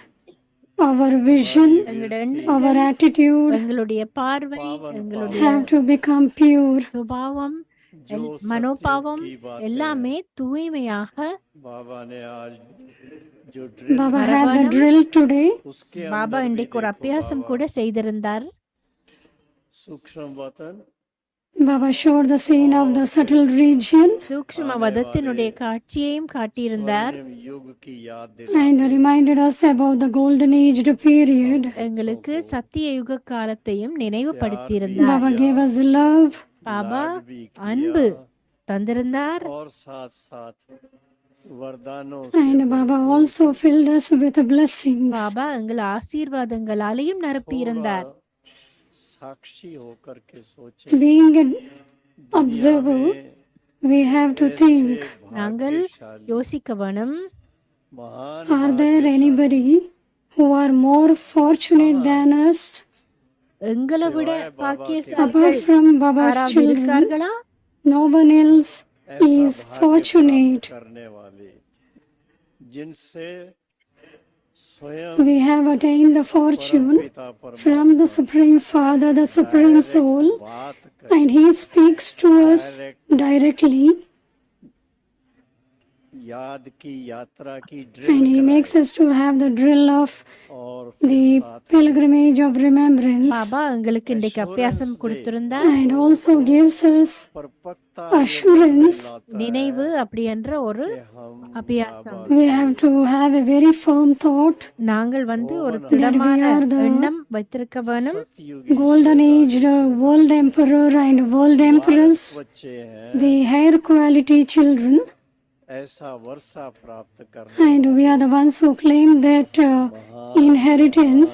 our vision, எங்களுடைய our எண்ணங்கள் attitude எங்களுடைய பார்வை पावन எங்களுடைய have to become pure. சுபாவம் जो மனோபாவம் सत्युग की बातें எல்லாமே தூய்மையாக बाबा ने आज जो drill Baba had the மரபானம் drill today. उसके பாபா अंदर भी இன்றைக்கு ஒரு देखो அபியாசம் बाबा கூட செய்திருந்தார் सूक्ष्म वतन Baba showed the scene of the subtle region சூக்ஷ்ம வதத்தினுடைய காட்சியையும் காட்டியிருந்தார் स्वर्णिम युग की याद and दिलाते reminded us about the golden aged period. எங்களுக்கு சத்திய யுக காலத்தையும் நினைவுபடுத்தியிருந்தார் Baba gave us love Baba लाड भी அன்பு किया தந்திருந்தார் और साथ साथ वरदानों and से Baba also filled us with blessings. Baba எங்கள் ஆசீர்வாதங்களாலையும் நிரப்பியிருந்தார் थोड़ा साक्षी होकर के सोचे Being an दुनिया observer, में we have to ऐसे think, நாங்கள் भाग्यशाली யோசிக்க வேணும் महान are there भाग्यशाली anybody who are more fortunate than us? எங்களை விட सिवाय बाबा के பாக்கியசாலிகள் Apart from Baba's யாராவது children, இருக்கார்களா no one else ऐसा is भाग्य प्राप्त fortunate. करने वाले जिनसे स्वयं We have attained the fortune पिता from परमात्मा the Supreme Father, the Supreme Soul, बात कर and He speaks to us directly, याद की यात्रा की and ड्रिल He makes कराए us to have the drill of और फिर the साथ में pilgrimage of remembrance, பாபா எங்களுக்கு இன்றைக்கு அபியாசம் assurance கொடுத்திருந்தார். and also gives us परपक्ता ये मन में assurance. लाता நினைவு அப்படி என்ற ஒரு कि हम அபியாசம். बाबा We have to have a very firm thought நாங்கள் ஒரு that திடமான we are the எண்ணம் வைத்திருக்க வேணும். सतयुगी golden age, the world emperor and world empress, वारस बच्चे हैं the higher quality children, ऐसा वर्षा प्राप्त करने and we are the ones who claim that inheritance,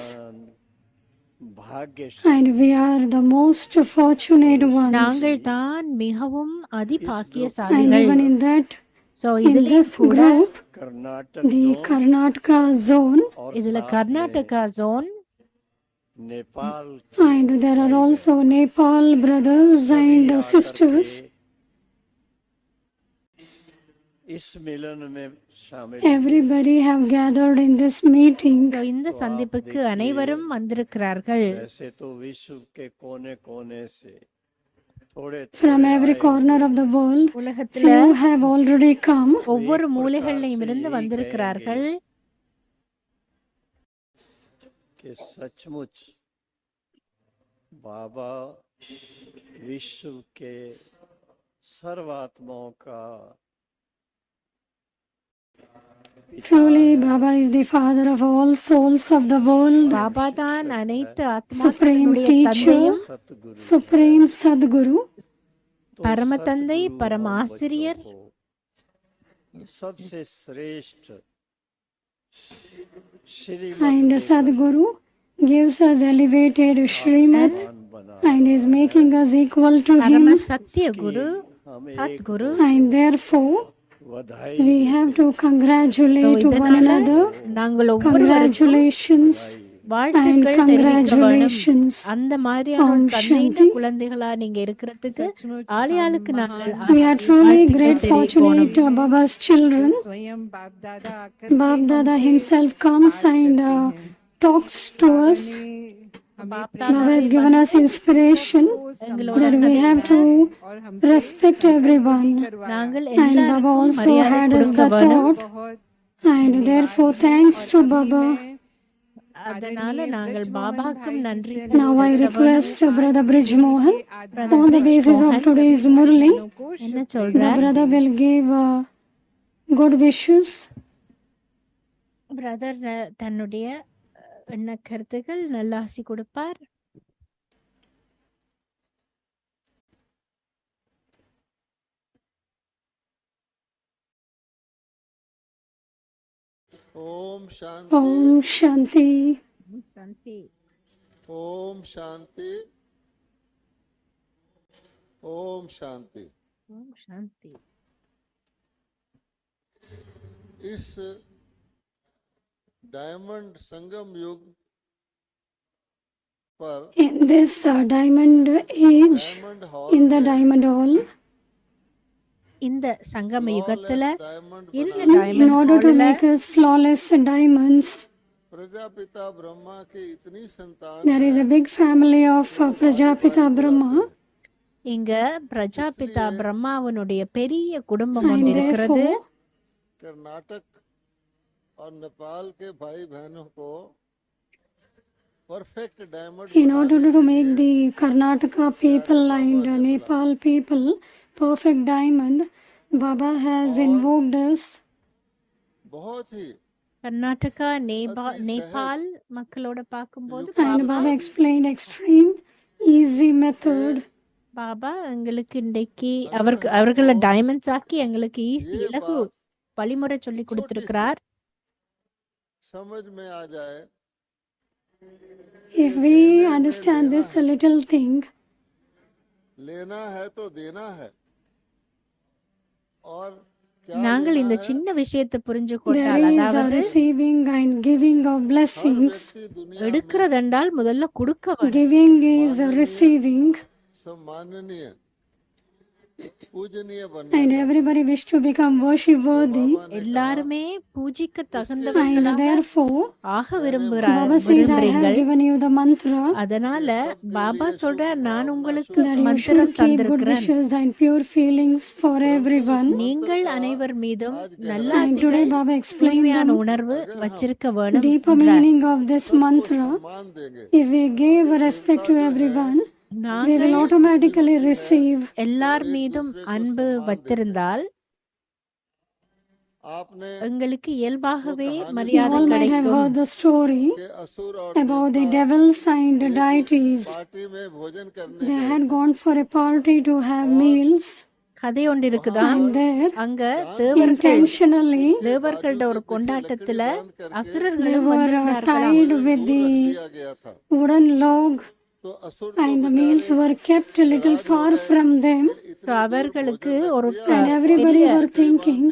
भाग्यशाली and we are the most fortunate ones. நாங்கள் தான் மிகவும் And அதிபாக்கியசாலிகள். even in that, so in இதுலயும் this கூட group, Karnataka the zone Karnataka zone, और இதுல साथ கர்நாடகா ஜோன் में Nepal and there are also Nepal brothers and आकर sisters. के इस मिलन में शामिल Everybody have gathered in this meeting. So, இந்த சந்திப்புக்கு அனைவரும் வந்திருக்கிறார்கள். वैसे तो विश्व के कोने कोने से थोड़े From every corner of the world, உலகத்துல few have already come. ஒவ்வொரு மூலைகளிலும் இருந்து வந்திருக்கிறார்கள். कि सचमुच बाबा विश्व के सर्वात्माओं का Truly, Baba is the father of all souls of the world, Baba தான் அனைத்து Supreme ஆத்மாக்களுடைய Teacher, தந்தையும், सतगुरु Supreme Sadguru, तो பரம தந்தை, सतगुरु பரம और ஆசிரியர், बच्चों को सबसे श्रेष्ठ श्रीमत and देकर Sadguru gives us elevated Srimad मान बना and is making us equal to பரம him, சத்திய குரு, हम சத்குரு. and therefore बधाई we have to congratulate one இதனால another. நாங்கள் ஒவ்வொருவருக்கும் Congratulations and வாழ்த்துக்கள் தெரிவிக்க வேணும். congratulations. அந்த மாதிரியான ஒரு Om தந்தையின் Shanti. குழந்தைகளா நீங்க இருக்கிறதுக்கு ஆளியாளுக்கு நாங்கள் We are truly வாழ்த்துக்கள் great தெரிவிக்கணும். fortunate Baba's children. स्वयं बाप दादा आकर Bapdada himself comes and talks to us. Baba has given us inspiration that we have to respect everyone. நாங்கள் And Baba எல்லாருக்கும் also மரியாதை had us கொடுக்க the வேணும். thought. And therefore, thanks to Baba. அதனால நாங்கள் பாபாக்கும் நன்றி Now I request Brother Bridge Mohan, Brother on the Bridge basis of Mohan. today's Murli, என்ன the சொல்றார்? brother will give good wishes. Brother தன்னுடைய எண்ண கருத்துக்கள் நல்ல ஆசி கொடுப்பார். Om Shanti Om Shanti. சாந்தி. ओम शांति ओम शांति। ஓம் சாந்தி. इस डायमंड संगम युग पर In this diamond age, diamond hall in the diamond hall, இந்த சங்கம யுகத்துல डायमंड இந்த in டைமண்ட் order to ஹால்ல make us flawless diamonds, Prajapita Brahma के इतनी संतान there is a big family of Prajapita Brahma, இங்க பிரஜாபிதா பிரம்மாவனுடைய பெரிய குடும்பம் and ஒன்று இருக்கிறது. therefore कर्नाटक और नेपाल के भाई बहनों को perfect diamond in order to make the Karnataka people and Nepal people perfect diamond, Baba has invoked us. बहुत ही கர்நாடகா நேபாள் மக்களோட பார்க்கும்போது And Baba explained extreme easy method. Baba எங்களுக்கு இன்றைக்கு அவர்களை டைமண்ட்ஸ் ஆக்கி எங்களுக்கு ஈஸி இலகு வழிமுறை சொல்லி கொடுத்திருக்கிறார். समझ में आ जाए If we understand this little thing, लेना है तो देना है और क्या நாங்கள் लेना இந்த है? சின்ன விஷயத்தை புரிஞ்சு there கொண்டால், is a அதாவது receiving and giving of her blessings. व्यक्ति दुनिया में எடுக்கிறதென்றால் முதல்ல கொடுக்க வேண்டும். Giving is receiving, सम्माननीय पूजनीय and बनना everybody wish to become worship worthy. बाबा ने कहा எல்லாருமே பூஜிக்க And தகுந்தவர்களாக therefore, ஆக Baba says, I விரும்புறீங்கள். have given you the mantra அதனால பாபா சொல்றார், நான் உங்களுக்கு that you மந்திரம் should keep good தந்திருக்கிறேன். wishes and pure feelings for everyone. நீங்கள் அனைவர் மீதும் And நல்லாசிகள், today Baba explained தூய்மையான the உணர்வு வச்சிருக்க வேணும் deeper என்றார். meaning of this mantra. मान देंगे If we give respect to everyone, we will நாங்கள் automatically receive. எல்லார் மீதும் அன்பு வைத்திருந்தால் आपने எங்களுக்கு இயல்பாகவே You மரியாதை all might have கிடைக்கும். heard the story के असुर और about the devils and the deities. Party में भोजन करने They had gone for a party to have meals, கதை ஒன்று இருக்குதான். and there அங்க தேவர்கள் intentionally தேவர்களோட ஒரு கொண்டாட்டத்துல they அசுரர்களும் were வந்திருந்தார்களாம். tied with the दिया गया था wooden log, तो असुर and the meals were kept a little far from them, So அவர்களுக்கு ஒரு and everybody were thinking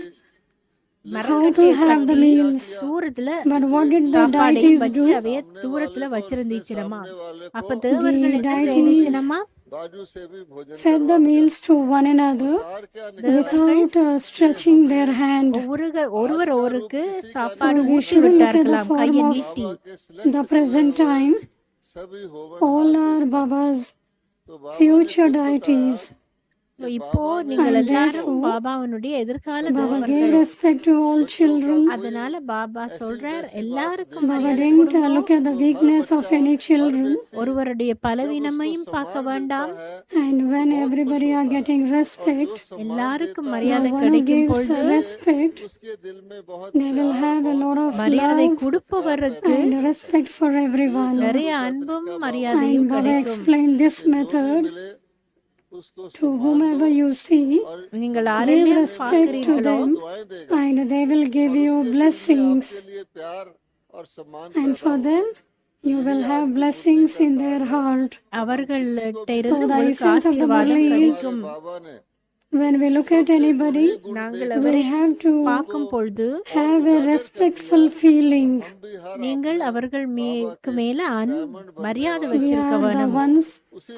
how to have the meals. தூரத்துல But what did the சாப்பாடையும் deities வச்சு do? அவைய தூரத்துல வச்சிருந்துச்சுனமா. वाले அப்ப தேவர்கள் என்ன செய்துச்சுனமா, बाजू से भी भोजन Fed the meals to one another सार क्या without stretching their hand. ஒருவர் ஒருவருக்கு சாப்பாடு we Ooty should look at the விட்டார்களாம் form கையை of நீட்டி. के select The present time, सभी होवन all are Baba's तो बाबा future deities. So இப்போ நீங்கள் எல்லாரும் பாபாவனுடைய எதிர்கால Baba தேவர்கள். gave respect to all children. அதனால பாபா சொல்றார், எல்லாருக்கும் Baba didn't look at the weakness of any children. ஒருவருடைய பலவீனமையும் பார்க்க வேண்டாம். And when everybody are getting respect, எல்லாருக்கும் the மரியாதை one who கிடைக்கும் gives பொழுது respect, उसके दिल में बहुत they will have a lot of மரியாதை love கொடுப்பவருக்கு and respect for everyone. நிறைய அன்பும் And மரியாதையும் Baba கிடைக்கும். explained this method मिले उसको to whomever you see. நீங்கள் Give யாரெல்லாம் respect to பார்க்கிறீர்களோ them, दुआएं देगा and they will give you blessings. के लिए प्यार और सम्मान And for them, you will have blessings in their heart. அவர்கள்ட்ட So இருந்து the உங்களுக்கு essence of the ஆசீர்வாதம் Murli is, கிடைக்கும். बाबा ने when we look at anybody, நாங்கள் we அவரை have to பார்க்கும் பொழுது have a respectful feeling. நீங்கள் அவர்கள் மேல மரியாதை We வச்சிருக்க are the வேணும். ones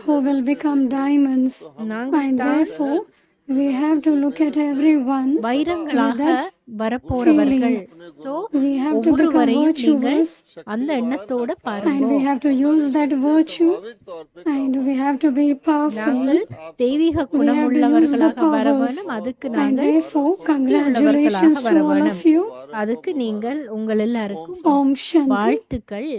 who will become diamonds. நாங்கள் And therefore, we have to look at everyone வைரங்களாக வரப்போறவர்கள். So we have to become ஒவ்வொருவரையும் நீங்கள் virtuous, அந்த எண்ணத்தோட and பாருங்க. we have to use that virtue, and we have to be powerful, நாங்கள் தெய்வீக குணமுள்ளவர்களாக வர வேணும். அதுக்கு and நாங்கள் therefore உள்ளவர்களாக congratulations வர to all வேணும். of you. அதுக்கு நீங்கள் உங்கள் எல்லாருக்கும் Om Shanti. வாழ்த்துக்கள்.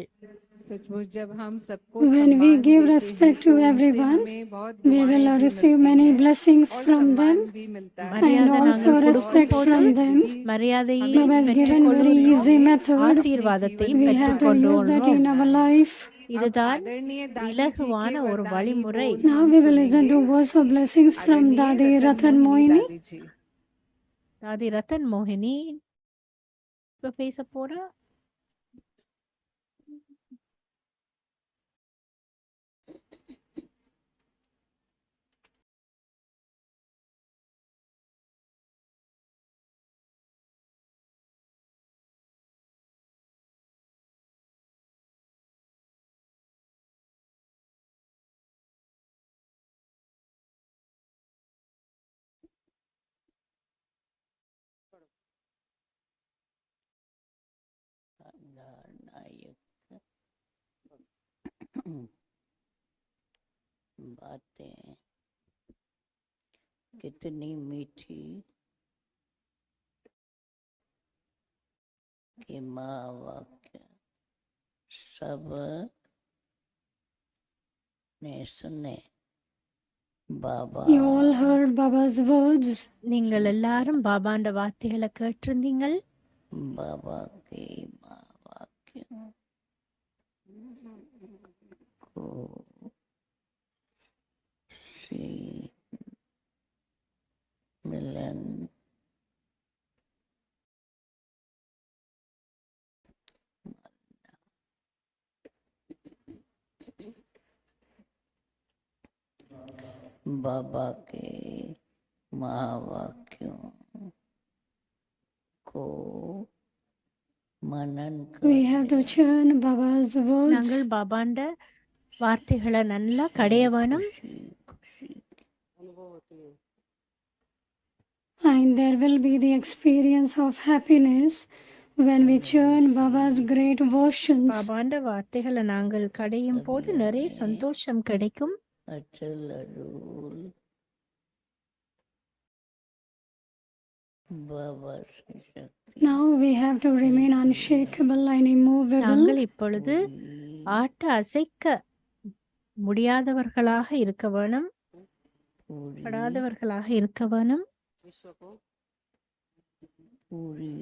सचमुच जब हम सबको When we सम्मान give देते respect हैं, to तो उनसे everyone, हमें बहुत we दुआएं will भी receive मिलती many हैं blessings और from सम्मान them, भी मिलता है। and மரியாதை also நாங்கள் கொடுக்கும் respect போது from them. மரியாதையை Baba has given very easy method. ஆசீர்வாதத்தையும் We have to use that in our life. இதுதான் आदरणीय दादी जी இலகுவான के ஒரு वरदानी வழிமுறை. बोल Now हम we will listen सुनेंगे। to words of blessings from Dadi Ratan Mohini. दादी जी தாதி ரத்தன் மோகினி இப்ப பேச போறா. बातें कितनी मीठी कि माँ वाक्य सब ने सुने बाबा You all heard Baba's words. நீங்கள் எல்லாரும் பாபாண்ட வார்த்தைகளை கேட்டிருந்தீங்கள். बाबा की माँ वाक्य को सी मिलन बाबा के महावाक्यों को मनन We have to churn Baba's words. நாங்கள் பாபாண்ட வார்த்தைகளை நல்லா கடைய வேணும். And there will be the experience of happiness when we churn Baba's great versions. பாபாண்ட வார்த்தைகளை நாங்கள் கடையும் போது நிறைய சந்தோஷம் கிடைக்கும். अचल अडूल बाबा से शक्ति Now we have to remain unshakable and immovable. நாங்கள் இப்பொழுது ஆட்ட அசைக்க முடியாதவர்களாக இருக்க வேணும், पूरी படாதவர்களாக இருக்க வேணும். पूरी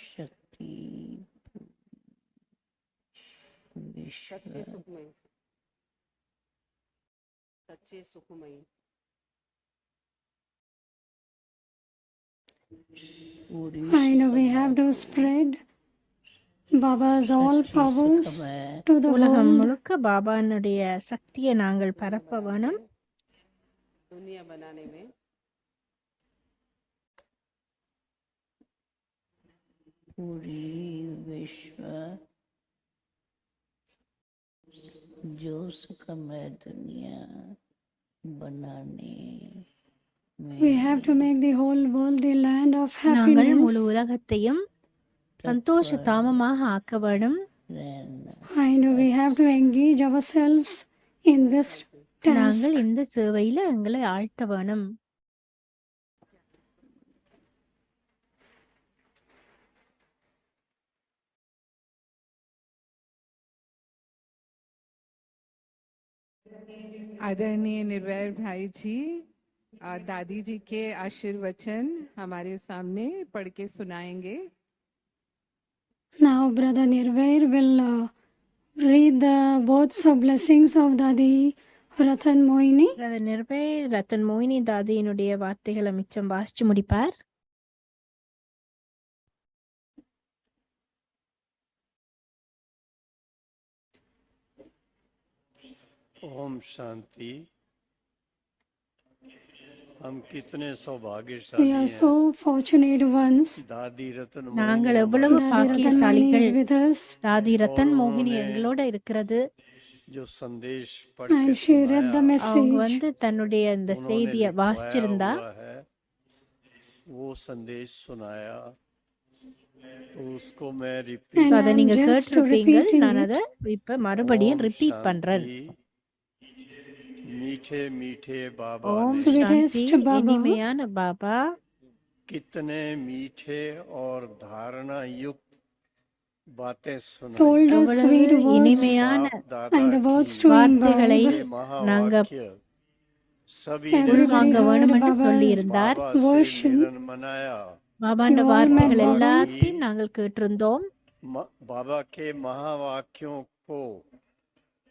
शक्ति विश्व पूरी And we have to spread Baba's all powers सुखमय to the உலகம் world. முழுக்க பாபானுடைய சக்தியை நாங்கள் பரப்ப வேணும். दुनिया बनाने में पूरी विश्व जो सुखमय दुनिया बनाने We में have to make the whole world the land of நாங்கள் happiness. முழு உலகத்தையும் சந்தோஷ தாமமாக ஆக்க வேணும். रहना And we have to engage ourselves in this task. நாங்கள் இந்த சேவையில எங்களை ஆழ்த்த வேணும். आदरणीय निर्वैर भाई जी दादी जी के आशीर्वचन हमारे सामने पढ़ के सुनाएंगे। Now Brother Nirvair will read the words of blessings of Dadi Ratan Moini. நிர்பய Ratan மோகினி தாதியினுடைய வார்த்தைகளை மிச்சம் வாசிச்சு முடிப்பார். ओम शांति। हम कितने सौभाग्यशाली We are हैं। so fortunate ones. दादी रतन நாங்கள் मोहिनी எவ்வளவு Dadi Ratan Moini பாக்கியசாலிகள். is with us. தாதி ரத்தன் और மோகினி उन्होंने எங்களோட இருக்கிறது. जो संदेश पढ़ And के she read the सुनाया, அவங்க message. தன்னுடைய இந்த उन्होंने செய்தியை लिखवाया வாசிச்சிருந்தா हुआ है, वो संदेश सुनाया, तो उसको मैं रिपीट And அதை I'm நீங்க just கேட்டிருப்பீங்க. repeating நான் it. அதை இப்ப மறுபடியும் ओम ரிப்பீட் பண்றேன். शांति। मीठे मीठे बाबा ஓம் ने Sweetest சாந்தி. Baba. இனிமையான பாபா कितने मीठे और धारणा युक्त बातें सुनाई। Told us எவ்வளவு sweet words இனிமையான बाप and the दादा words की to வார்த்தைகளை imbibe. ये நாங்க महावाक्य सभी ने Everybody உள்வாங்க heard வேணும் என்று Baba's சொல்லி இருந்தார். बाबा से version. मिलन मनाया। பாபாண்ட You all வார்த்தைகள் remember எல்லாத்தையும் நாங்கள் கேட்டிருந்தோம். बाबा के महावाक्यों को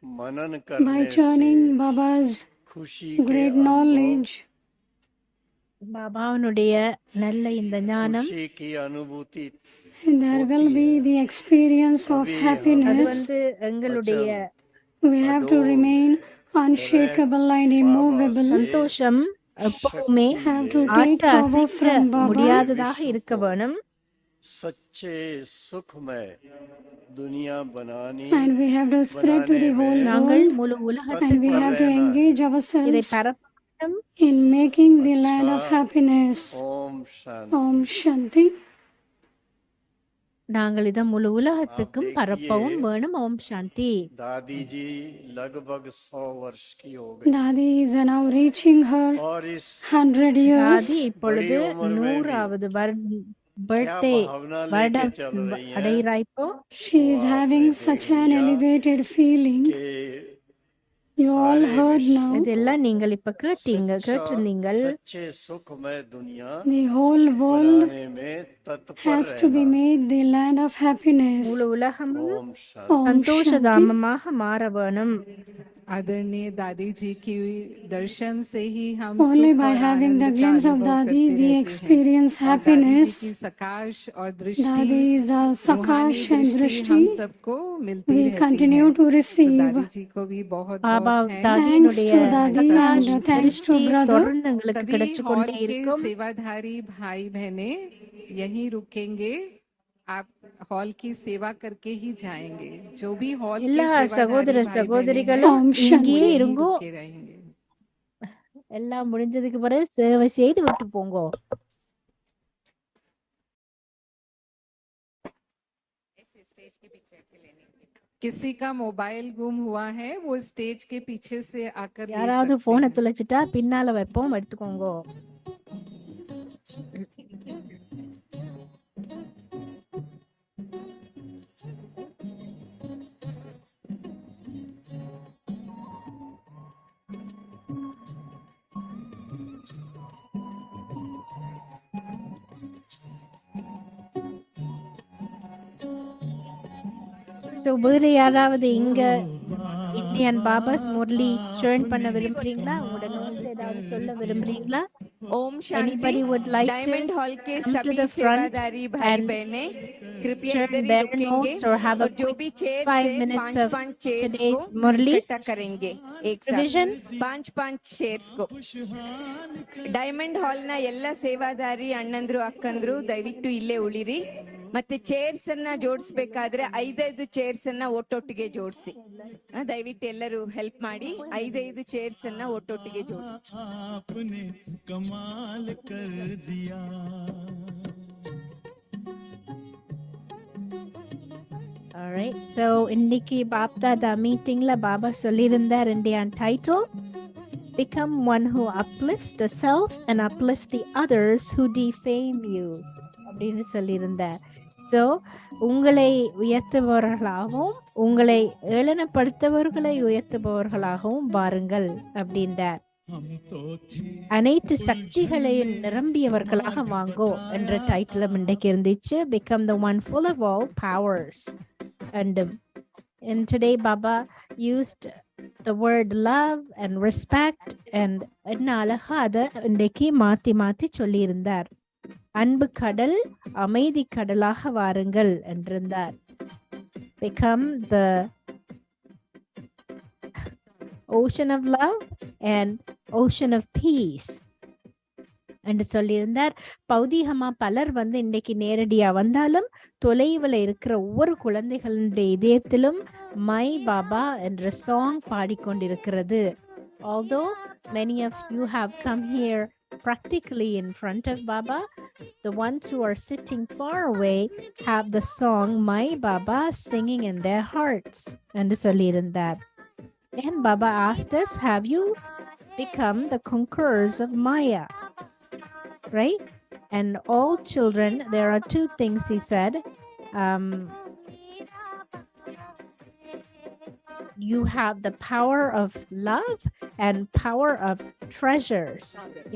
मनन By करने churning से Baba's खुशी के great अनुभव, knowledge, பாபாவனுடைய நல்ல இந்த ஞானம் खुशी की अनुभूति there will be the experience of अभी அது happiness. எங்களுடைய We have to remain unshakable and immovable. சந்தோஷம் எப்பவுமே Have to take ஆட்ட power அசைக்க from Baba. முடியாததாக இருக்க வேணும். सच्चे सुखमय दुनिया बनानी And we have to spread to the whole நாங்கள் world. முழு And we உலகத்துக்கு have to engage இதை ourselves பரப்ப in making the land of happiness. Om Shanti. Om Shanti. நாங்கள் இதை முழு உலகத்துக்கும் आप பரப்பவும் देखिए, வேணும். ஓம் சாந்தி. दादी जी लगभग 100 वर्ष की हो गई Dadi is now reaching her और इस 100 years. தாதி இப்பொழுது बड़ी उम्र में भी 100வது क्या பர்த்டே भावना வருட लेके चल रही हैं அடைகிறா இப்போ. She is having such an elevated feeling. कि You all सारे heard विश्व now. இதெல்லாம் நீங்கள் இப்ப கேட்டிருந்தீங்கள். सच्चे सुखमय दुनिया The whole world बनाने में तत्पर has to be रहना। made the land of happiness. முழு உலகமும் ओम शांति। Om சந்தோஷ Shanti. தாமமாக மாற வேணும். आदरणीय दादी जी की दर्शन से ही हम Only सुख by और having the आनंद का glimpse of अनुभव Dadi, करते we रहते हैं। experience और दादी जी happiness. की सकाश और दृष्टि Dadi's रूहानी Sakash and दृष्टि हम Drishti, सबको मिलती we रहती continue है। to तो receive. दादी जी को भी बहुत பாபா बहुत thanks। தாதியினுடைய Thanks to Dadi சகாஷ் and thanks to திருஷ்டி brother. தொடர்ந்து எங்களுக்கு सभी கிடைச்சு हॉल கொண்டே के இருக்கும். सेवाधारी भाई बहने यहीं रुकेंगे। आप हॉल की सेवा करके ही जाएंगे। जो भी हॉल के எல்லா सेवाधारी சகோதரர் भाई बहने हैं சகோதரிகளும் Om वो இங்கேயே Shanti. यहीं இருங்கோ. रुके रहेंगे। எல்லாம் முடிஞ்சதுக்கு பிறகு சேவை செய்து விட்டு போங்கோ. किसी का मोबाइल गुम हुआ है वो स्टेज के पीछे से आकर ले யாராவது सकते போனை हैं। தொலைச்சிட்டா பின்னால வைப்போம், எடுத்துக்கோங்கோ. ஸோ வேறு யாராவது இங்க இந்தியன் பாபாஸ் முரளி ஜாயின் பண்ண விரும்புறீங்களா? உங்களோட நோட்ஸ் ஏதாவது சொல்ல விரும்புறீங்களா? Om Shanti. Anybody would like to diamond hall के come to सभी the front सेवादारी भाई and बहने कृपया share इधर ही their रुकेंगे notes or have a और जो quick भी चेयर 5 से minutes पांच of पांच चेयर्स को today's Murli इकट्ठा करेंगे एक revision? साथ पांच पांच चेयर्स को। ಡೈಮಂಡ್ ಹಾಲ್ ನ ಎಲ್ಲ ಸೇವಾದಾರಿ ಅಣ್ಣಂದ್ರು ಅಕ್ಕಂದ್ರು ದಯವಿಟ್ಟು ಇಲ್ಲೇ ಉಳಿರಿ. ಮತ್ತೆ ಚೇರ್ಸ್ ಅನ್ನ ಜೋಡಿಸ್ಬೇಕಾದ್ರೆ 5 ಚೇರ್ಸ್ ಅನ್ನ ಒಟ್ಟೊಟ್ಟಿಗೆ ಜೋಡಿಸಿ. ದಯವಿಟ್ಟು ಎಲ್ಲರೂ ಹೆಲ್ಪ್ ಮಾಡಿ 5 ಚೇರ್ಸ್ ಅನ್ನ ಒಟ್ಟೊಟ್ಟಿಗೆ ಜೋಡಿಸಿ. आपने कमाल कर दिया। All right. So இன்னைக்கு பாப்தாதா மீட்டிங்ல பாபா சொல்லியிருந்தார் Indian title Become one who uplifts the self and uplift the others who defame you அப்படின்னு சொல்லியிருந்தார். ஸோ உங்களை உயர்த்துபவர்களாகவும் உங்களை ஏளனப்படுத்தவர்களை உயர்த்துபவர்களாகவும் பாருங்கள் அப்படின்றார். அனைத்து சக்திகளையும் நிரம்பியவர்களாக வாங்கோ என்ற டைட்டிலும் இன்றைக்கு இருந்துச்சு. Become the one full of all powers. And today Baba used the word love and respect and என்ன அழகா அதை இன்றைக்கு மாத்தி மாத்தி சொல்லியிருந்தார். அன்பு கடல் அமைதி கடலாக வாருங்கள் என்றிருந்தார். Become the ocean of love and ocean of peace என்று சொல்லியிருந்தார். பௌதிகமா பலர் இன்னைக்கு நேரடியா வந்தாலும் தொலைவில் இருக்கிற ஒவ்வொரு குழந்தைகளுடைய இதயத்திலும் மை பாபா என்ற song பாடிக்கொண்டிருக்கிறது. Although many of you have come here practically in front of Baba, the ones who are sitting far away have the song My Baba singing in their hearts என்று சொல்லியிருந்தார். And Baba asked us, have you become the conquerors of Maya? Right? And all children, there are two things he said. You have the power of love and power of treasures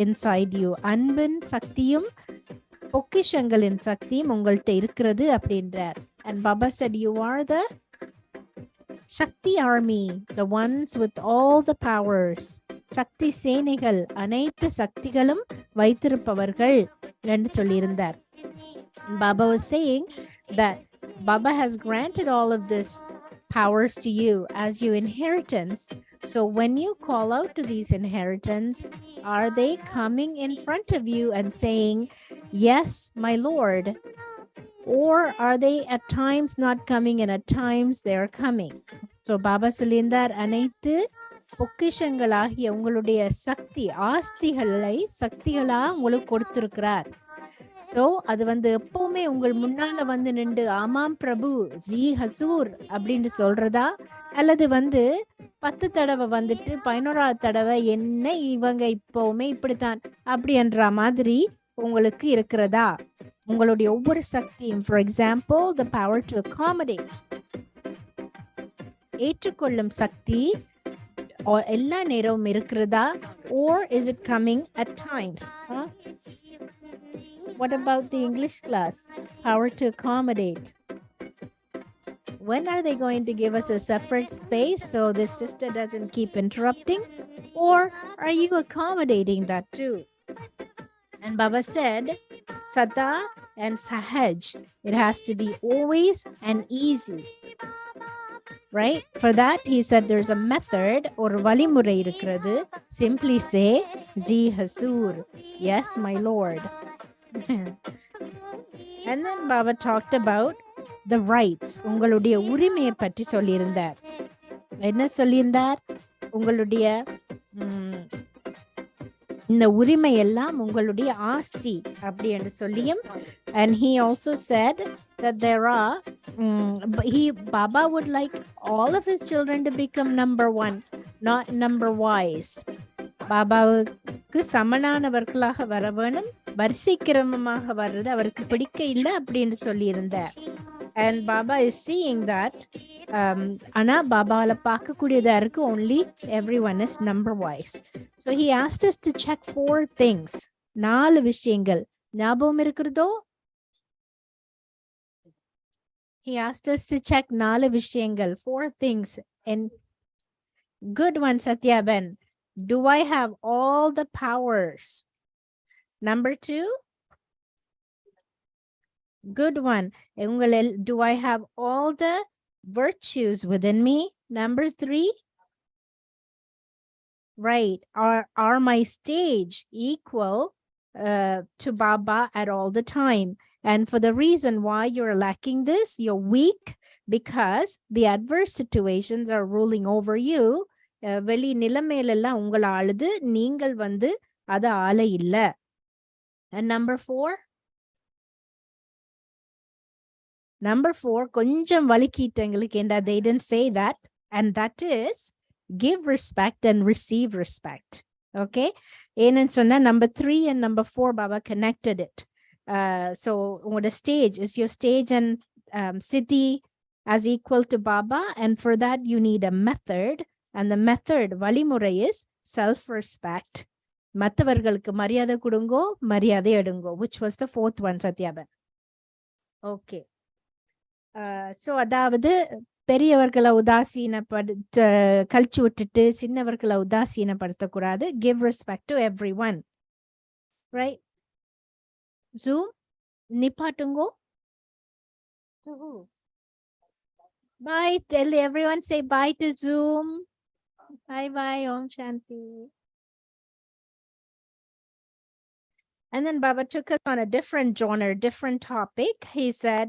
inside you. அன்பின் சக்தியும் பொக்கிஷங்களின் சக்தியும் உங்கள்கிட்ட இருக்கிறது அப்படின்றார். And Baba said, you are the Shakti army, the ones with all the powers. சக்தி சேனைகள், அனைத்து சக்திகளும் வைத்திருப்பவர்கள் என்று சொல்லியிருந்தார். Baba was saying that Baba has granted all of this powers to you as your inheritance. So when you call out to these inheritance, are they coming in front of you and saying, yes, my Lord? Or are they at times not coming and at times they are coming? So Baba சொல்லியிருந்தார், அனைத்து பொக்கிஷங்களாகிய உங்களுடைய சக்தி ஆஸ்திகளை சக்திகளா உங்களுக்கு கொடுத்திருக்கிறார். So அது எப்பவுமே உங்கள் முன்னால நின்று ஆமாம் பிரபு ஜி ஹசூர் அப்படின்னு சொல்றதா, அல்லது 10 தடவை 11வது தடவை என்ன இவங்க இப்பவுமே இப்படித்தான் அப்படின்ற மாதிரி உங்களுக்கு இருக்கிறதா? உங்களுடைய ஒவ்வொரு சக்தியும், for example the power to accommodate, ஏற்றுக்கொள்ளும் சக்தி எல்லா நேரமும் இருக்கிறதா? or is it coming at times? What about the English class? Power to accommodate. When are they going to give us a separate space so this sister doesn't keep interrupting? Or are you accommodating that too? And Baba said, Sada and Sahaj. It has to be always and easy. Right? For that, he said there's a method or valimure irukkirathu. Simply say, Ji Hasur. Yes, my Lord. And then Baba talked about the rights. உங்களுடைய உரிமையை பற்றி சொல்லியிருந்தார். என்ன சொல்லியிருந்தார்? உங்களுடைய இந்த உரிமை எல்லாம் உங்களுடைய ஆஸ்தி அப்படி என்று சொல்லியும், and he also said that there are Baba would like all of his children to become number one, not number wise. பாபாவுக்கு சமனானவர்களாக வர வேணும், வரிசை கிரமமாக வர்றது அவருக்கு பிடிக்க இல்லை அப்படின்னு சொல்லியிருந்தார். And Baba is seeing that ஆனா பாபால பார்க்கக்கூடியதா இருக்கு, only everyone is number wise. So he asked us to check 4 things. 4 விஷயங்கள் ஞாபகம் இருக்கிறதோ? He asked us to check 4 விஷயங்கள், 4 things. And good one, Satyaben. Do I have all the powers? Number 2, good one. Do I have all the virtues within me? Number 3, right. Are my stage equal to Baba at all the time? And for the reason why you're lacking this, you're weak because the adverse situations are ruling over you. வெளி நிலைமையிலெல்லாம் உங்களை ஆளுது, நீங்கள் அது ஆள இல்ல. And number 4, கொஞ்சம் வலிக்கிட்டு எங்களுக்கு ஏண்டா they didn't say that, and that is give respect and receive respect. Okay, ஏன்னு சொன்னா number 3 and number 4 Baba connected it. So உங்களோட stage is your stage and city as equal to Baba, and for that you need a method, and the method வழிமுறை is self-respect. மற்றவர்களுக்கு மரியாதை கொடுங்கோ, மரியாதை எடுங்கோ, which was the 4th one, Satyaban. Okay. So அதாவது பெரியவர்களை கழிச்சு விட்டுட்டு சின்னவர்களை உதாசீனப்படுத்தக்கூடாது. Give respect to everyone. Right? Zoom, நிப்பாட்டுங்கோ. Bye. Tell everyone, say bye to Zoom. Bye bye. Om Shanti. And then Baba took us on a different genre, different topic. He said,